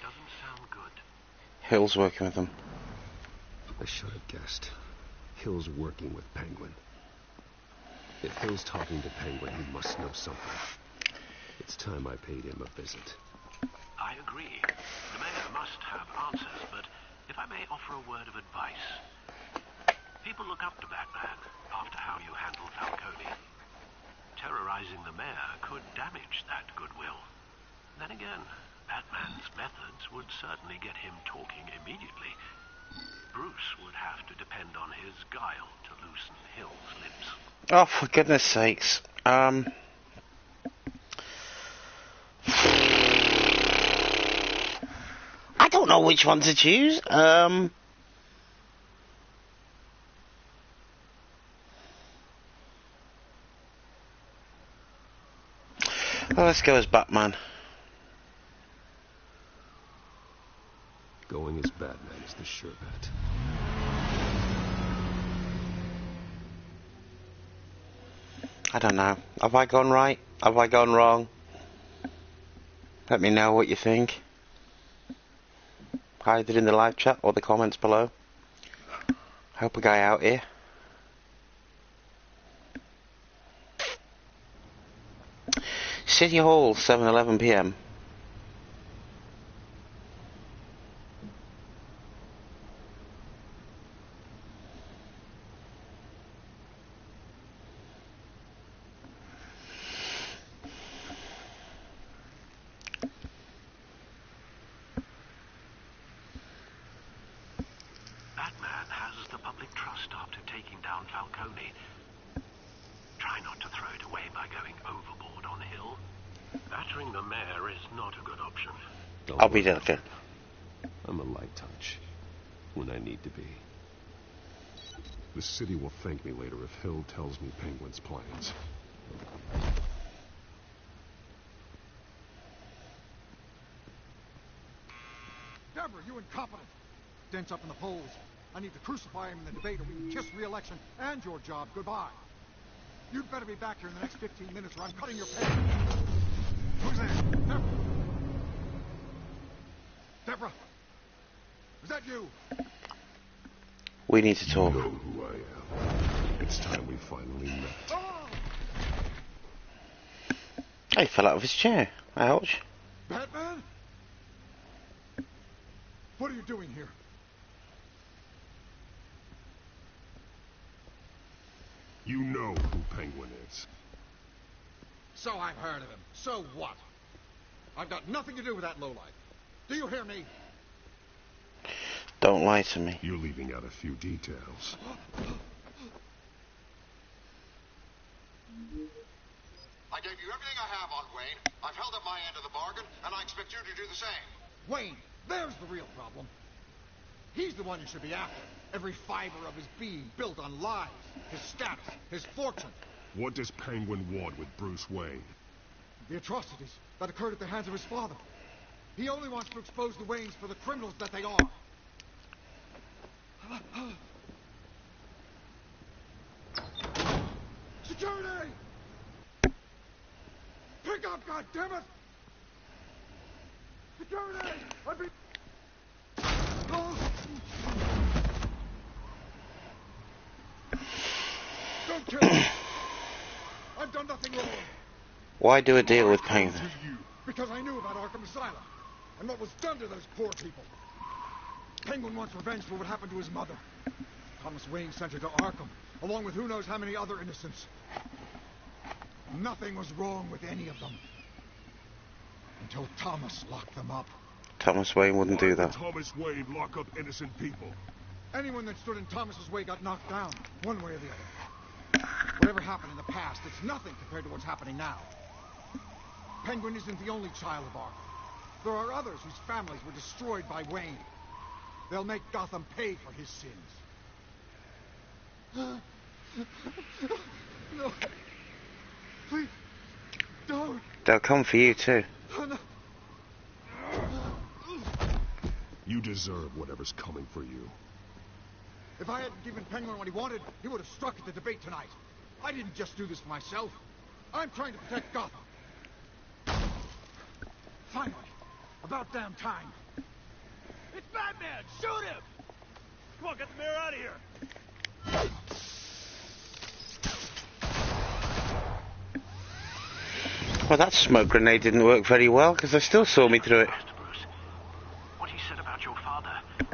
Speaker 13: doesn't sound good.
Speaker 1: Hill's working with them.
Speaker 5: I should have guessed. Hill's working with Penguin. If Hill's talking to Penguin, he must know something. It's time I paid him a visit.
Speaker 13: I agree. The mayor must have answers, but if I may offer a word of advice. People look up to Batman after how you handled Falcone. Terrorizing the mayor could damage that goodwill. Then again, Batman's methods would certainly get him talking immediately. Bruce would have to depend on his guile to loosen Hill's lips.
Speaker 1: Oh, for goodness sakes. I don't know which one to choose. Well, let's go as Batman.
Speaker 5: Going as Batman is the sure bet.
Speaker 1: I don't know. Have I gone right? Have I gone wrong? Let me know what you think. either in the live chat or the comments below. Help a guy out here. City Hall, 7:11 PM.
Speaker 13: Batman has the public trust after taking down Falcone. Try not to throw it away by going overboard on Hill. Battering the mayor is not a good option.
Speaker 1: I'll be there, Jen.
Speaker 5: I'm a light touch when I need to be. The city will thank me later if Hill tells me Penguin's plans.
Speaker 3: Deborah, you incompetent! Dent's up in the polls. I need to crucify him in the debate or we can kiss re-election and your job goodbye. You'd better be back here in the next 15 minutes or I'm cutting your pay. Who's there? Deborah? Deborah? Is that you?
Speaker 1: We need to talk.
Speaker 5: You know who I am. It's time we finally met.
Speaker 3: Oh!
Speaker 1: He fell out of his chair. Ouch.
Speaker 3: Batman? What are you doing here?
Speaker 5: You know who Penguin is.
Speaker 3: So I've heard of him. So what? I've got nothing to do with that lowlife. Do you hear me?
Speaker 1: Don't lie to me.
Speaker 5: You're leaving out a few details.
Speaker 3: I gave you everything I have on Wayne. I've held up my end of the bargain, and I expect you to do the same. Wayne, there's the real problem. He's the one you should be after. Every fiber of his being built on lies, his status, his fortune.
Speaker 5: What does Penguin want with Bruce Wayne?
Speaker 3: The atrocities that occurred at the hands of his father. He only wants to expose the Waynes for the criminals that they are. Security! Pick up, goddammit! Security! I've been... Don't kill me! I've done nothing wrong!
Speaker 1: Why do a deal with Penguin?
Speaker 3: Because I knew about Arkham Asylum, and what was done to those poor people. Penguin wants revenge for what happened to his mother. Thomas Wayne sent her to Arkham, along with who knows how many other innocents. Nothing was wrong with any of them. Until Thomas locked them up.
Speaker 1: Thomas Wayne wouldn't do that.
Speaker 5: Thomas Wayne lock up innocent people.
Speaker 3: Anyone that stood in Thomas's way got knocked down, one way or the other. Whatever happened in the past, it's nothing compared to what's happening now. Penguin isn't the only child of Arkham. There are others whose families were destroyed by Wayne. They'll make Gotham pay for his sins. No. Please, don't.
Speaker 1: They'll come for you too.
Speaker 3: No.
Speaker 5: You deserve whatever's coming for you.
Speaker 3: If I hadn't given Penguin what he wanted, he would have struck at the debate tonight. I didn't just do this for myself. I'm trying to protect Gotham. Finally. About damn time.
Speaker 9: It's Batman! Shoot him! Come on, get the mayor out of here!
Speaker 1: Well, that smoke grenade didn't work very well, because they still saw me through it.
Speaker 13: Bruce, what he said about your father, it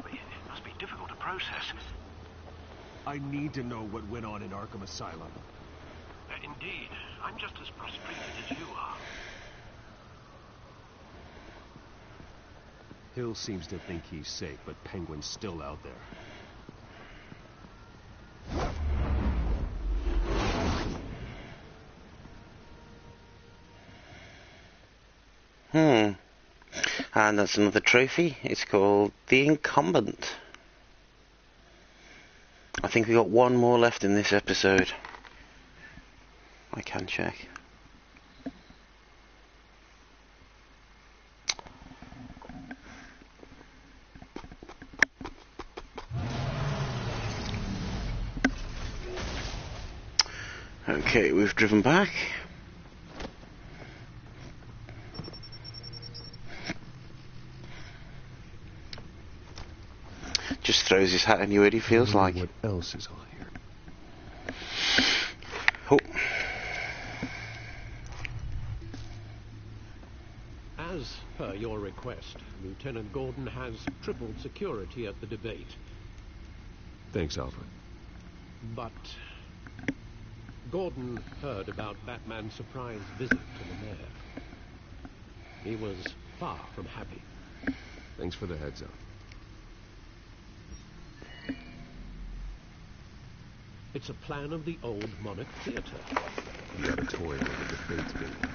Speaker 13: must be difficult to process.
Speaker 5: I need to know what went on in Arkham Asylum.
Speaker 13: Indeed, I'm just as frustrated as you are.
Speaker 5: Hill seems to think he's safe, but Penguin's still out there.
Speaker 1: And that's another trophy. It's called The Incumbent. I think we got one more left in this episode. I can check. Okay, we've driven back. Just throws his hat anywhere he feels like.
Speaker 5: What else is on here?
Speaker 1: Oh.
Speaker 8: As per your request, Lieutenant Gordon has tripled security at the debate.
Speaker 5: Thanks, Alfred.
Speaker 8: But Gordon heard about Batman's surprise visit to the mayor. He was far from happy.
Speaker 5: Thanks for the heads up.
Speaker 8: It's a plan of the old Monarch Theater.
Speaker 5: The auditorium where the debate's being held.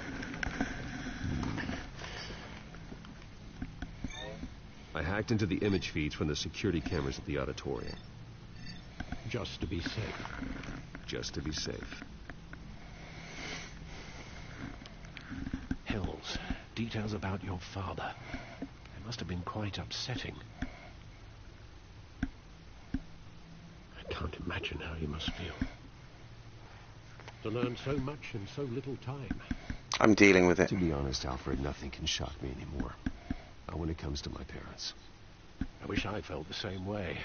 Speaker 5: I hacked into the image feeds from the security cameras at the auditorium.
Speaker 8: Just to be safe.
Speaker 5: Just to be safe.
Speaker 13: Hills, details about your father. It must have been quite upsetting.
Speaker 8: I can't imagine how you must feel. To learn so much in so little time.
Speaker 1: I'm dealing with it.
Speaker 5: To be honest, Alfred, nothing can shock me anymore. Not when it comes to my parents.
Speaker 8: I wish I felt the same way.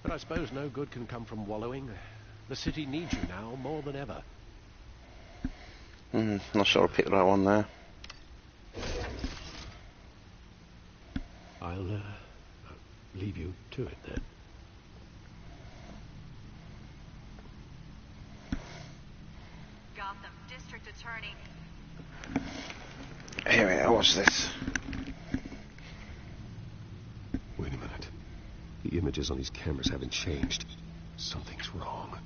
Speaker 8: But I suppose no good can come from wallowing. The city needs you now more than ever.
Speaker 1: Not sure I picked the right one there.
Speaker 8: I'll leave you to it then.
Speaker 4: Gotham District Attorney.
Speaker 1: Anyway, watch this.
Speaker 5: Wait a minute. The images on these cameras haven't changed. Something's wrong.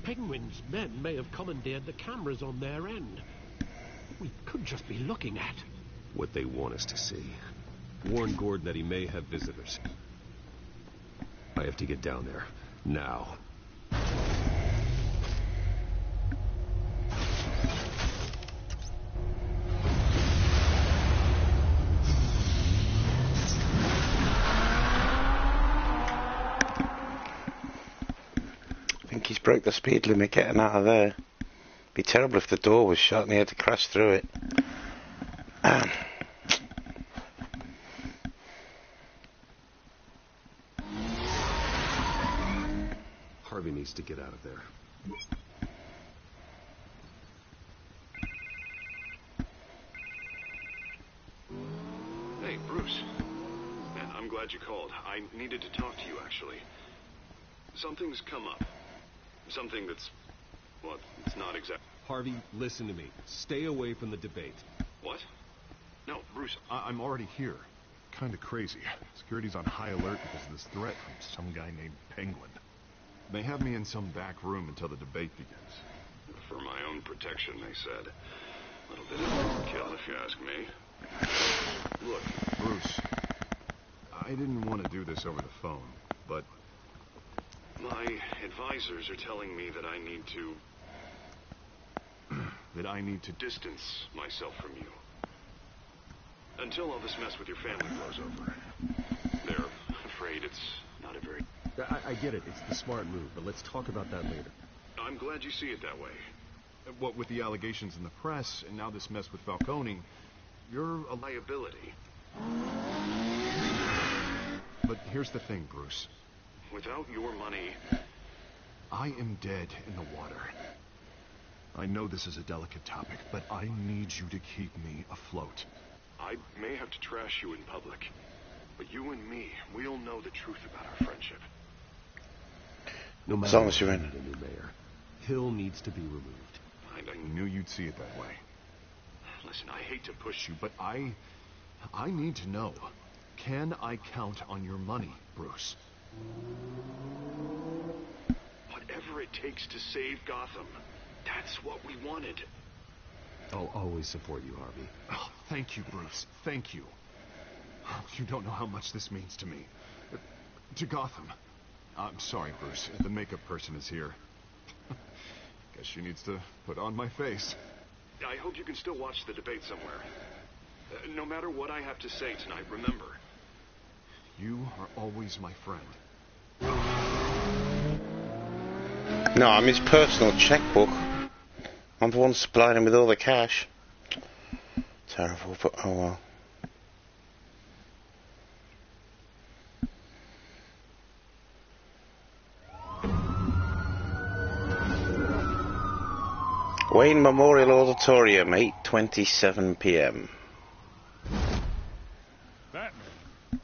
Speaker 8: Penguin's men may have commandeered the cameras on their end. We could just be looking at
Speaker 5: What they want us to see. Warn Gordon that he may have visitors. I have to get down there. Now.
Speaker 1: I think he's broke the speed limit getting out of there. Be terrible if the door was shut and he had to crash through it.
Speaker 5: Harvey needs to get out of there.
Speaker 3: Hey, Bruce. Man, I'm glad you called. I needed to talk to you, actually. Something's come up. Something that's... well, it's not exact...
Speaker 5: Harvey, listen to me. Stay away from the debate.
Speaker 3: What? No, Bruce, I'm already here. Kinda crazy. Security's on high alert because of this threat from some guy named Penguin. They have me in some back room until the debate begins. For my own protection, they said. A little bit of overkill, if you ask me. Look, Bruce, I didn't want to do this over the phone, but my advisors are telling me that I need to... that I need to distance myself from you. Until all this mess with your family blows over. They're afraid it's not a very...
Speaker 5: I get it. It's the smart move, but let's talk about that later.
Speaker 3: I'm glad you see it that way. What with the allegations in the press, and now this mess with Falcone, you're a liability. But here's the thing, Bruce. Without your money, I am dead in the water. I know this is a delicate topic, but I need you to keep me afloat. I may have to trash you in public, but you and me, we'll know the truth about our friendship.
Speaker 5: No matter
Speaker 1: As long as you're in.
Speaker 5: the new mayor, Hill needs to be removed.
Speaker 3: I knew you'd see it that way. Listen, I hate to push you, but I need to know. Can I count on your money, Bruce? Whatever it takes to save Gotham, that's what we wanted.
Speaker 5: I'll always support you, Harvey.
Speaker 3: Oh, thank you, Bruce. Thank you. You don't know how much this means to me. To Gotham. I'm sorry, Bruce. The makeup person is here. Guess she needs to put on my face. I hope you can still watch the debate somewhere. No matter what I have to say tonight, remember, you are always my friend.
Speaker 1: No, I'm his personal checkbook. I'm the one supplying him with all the cash. Terrible, but oh well. Wayne Memorial Auditorium, 8:27 p.m.
Speaker 9: Batman.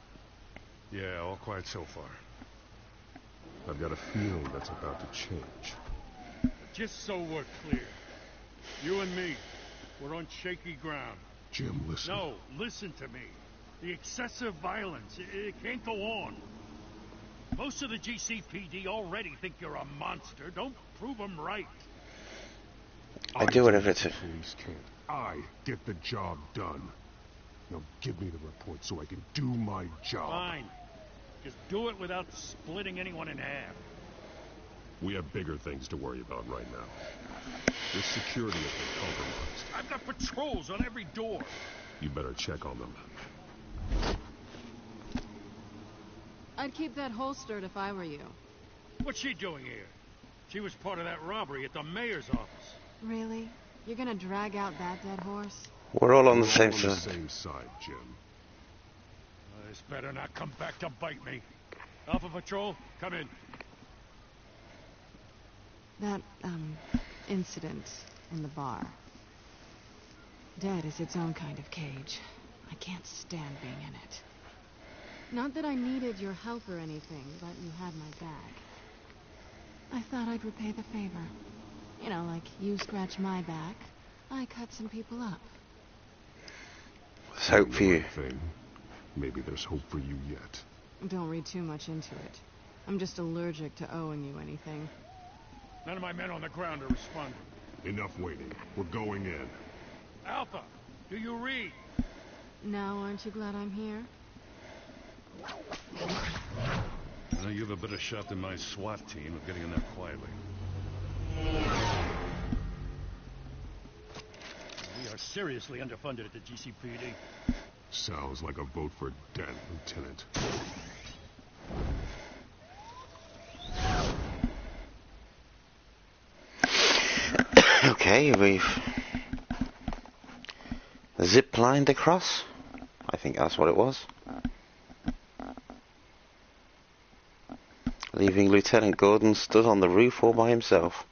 Speaker 9: Yeah, all quiet so far.
Speaker 5: I've got a feeling that's about to change.
Speaker 9: Just so we're clear, you and me, we're on shaky ground.
Speaker 3: Jim, listen.
Speaker 9: No, listen to me. The excessive violence, it can't go on. Most of the GCPD already think you're a monster. Don't prove them right.
Speaker 1: I do whatever it's...
Speaker 3: Police can't. I get the job done. Now give me the report so I can do my job.
Speaker 9: Fine. Just do it without splitting anyone in half.
Speaker 5: We have bigger things to worry about right now. This security has been compromised.
Speaker 9: I've got patrols on every door.
Speaker 5: You better check on them.
Speaker 6: I'd keep that holstered if I were you.
Speaker 9: What's she doing here? She was part of that robbery at the mayor's office.
Speaker 6: Really? You're gonna drag out that dead horse?
Speaker 1: We're all on the
Speaker 5: We're
Speaker 1: same
Speaker 5: all
Speaker 1: side.
Speaker 5: on the same side, Jim.
Speaker 9: This better not come back to bite me. Alpha Patrol, come in.
Speaker 6: That, incident in the bar. Dead is its own kind of cage. I can't stand being in it. Not that I needed your help or anything, but you had my back. I thought I'd repay the favor. You know, like you scratch my back, I cut some people up.
Speaker 1: There's hope for you.
Speaker 3: Thing. Maybe there's hope for you yet.
Speaker 6: Don't read too much into it. I'm just allergic to owing you anything.
Speaker 9: None of my men on the ground are responding.
Speaker 3: Enough waiting. We're going in.
Speaker 9: Alpha, do you read?
Speaker 6: Now, aren't you glad I'm here?
Speaker 9: Well, you have a better shot than my SWAT team of getting in there quietly. We are seriously underfunded at the GCPD.
Speaker 3: Sounds like a vote for Dent, Lieutenant.
Speaker 1: Okay, we've zip-lined across. I think that's what it was. Leaving Lieutenant Gordon stood on the roof all by himself.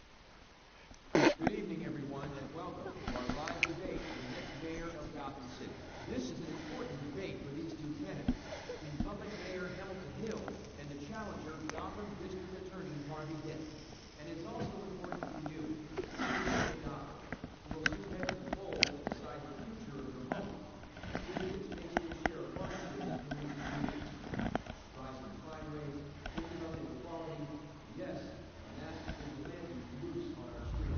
Speaker 15: Good evening, everyone, and welcome to our live debate for the next mayor of Gotham City. This is an important debate for these two candidates, incumbent Mayor Hamilton Hill and the challenger, Gotham District Attorney Harvey Dent. And it's also important for you, citizens of Gotham, who will soon enter the polls to decide the future of your home. Citizens facing a share of hardships in your community. Rising crime rates, economic inequality, yes, massive vigilante groups on our streets.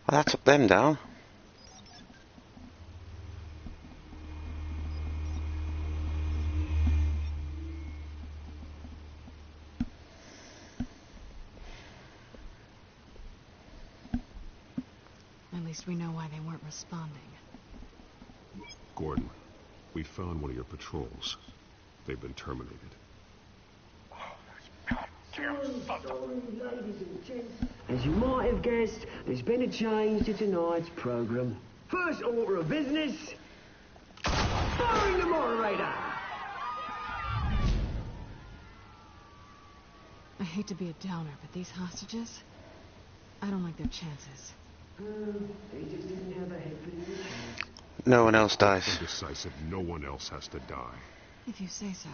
Speaker 1: Well, that took them down.
Speaker 6: At least we know why they weren't responding.
Speaker 5: Gordon, we found one of your patrols. They've been terminated.
Speaker 16: Ladies and gents, as you might have guessed, there's been a change to tonight's programme. First order of business, firing the moderator.
Speaker 6: I hate to be a downer, but these hostages, I don't like their chances.
Speaker 16: They just didn't have a head for the issue.
Speaker 1: No one else dies.
Speaker 3: Decisive, no one else has to die.
Speaker 6: If you say so.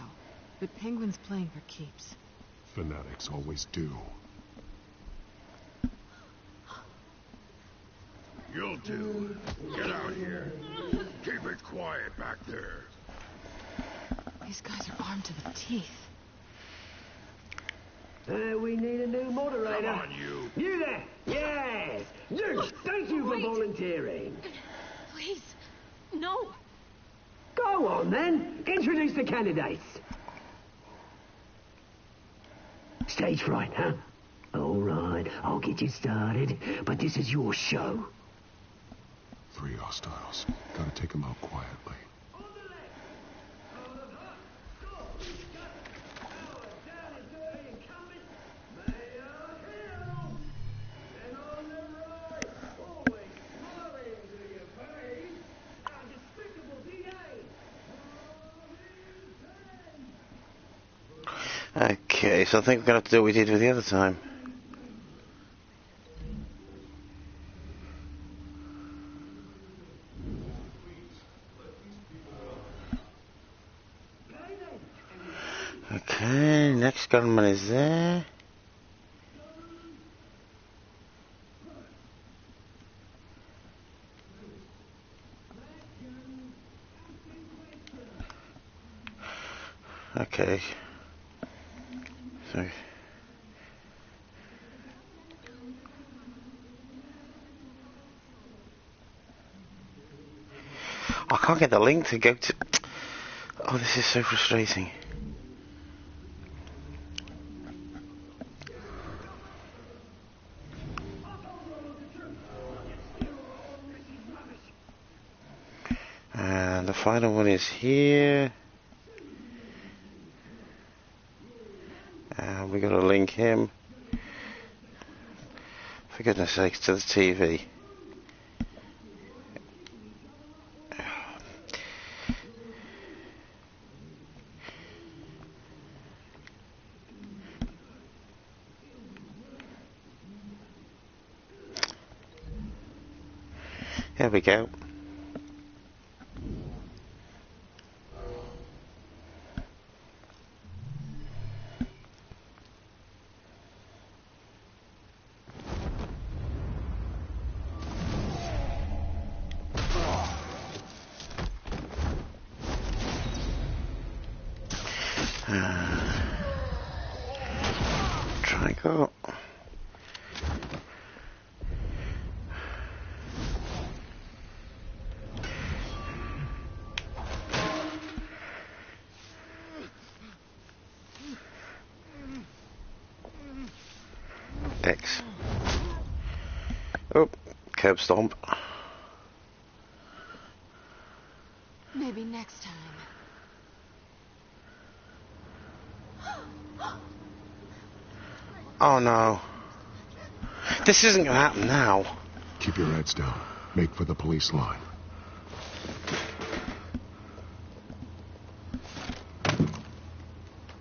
Speaker 6: But Penguin's playing for keeps.
Speaker 3: Fanatics always do.
Speaker 11: You'll do. Get out here. Keep it quiet back there.
Speaker 6: These guys are armed to the teeth.
Speaker 16: We need a new moderator.
Speaker 11: Come on, you.
Speaker 16: You there? Yes. You. Thank you for volunteering.
Speaker 4: Please. No.
Speaker 16: Go on, then. Introduce the candidates. Stage fright, huh? All right, I'll get you started, but this is your show.
Speaker 3: 3 hostiles. Gotta take them out quietly.
Speaker 1: Okay, so I think we're going to have to do what we did with the other time. Okay, next gunman is there. Okay. So I can't get the link to go to. Oh, this is so frustrating. And the final one is here. And we got to link him, for goodness sakes, to the TV. There we go. Triangle. X. Oh, curb stomp.
Speaker 6: Maybe next time.
Speaker 1: Oh no. This isn't going to happen now.
Speaker 3: Keep your heads down. Make for the police line.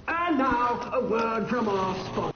Speaker 16: And now, a word from our sponsor.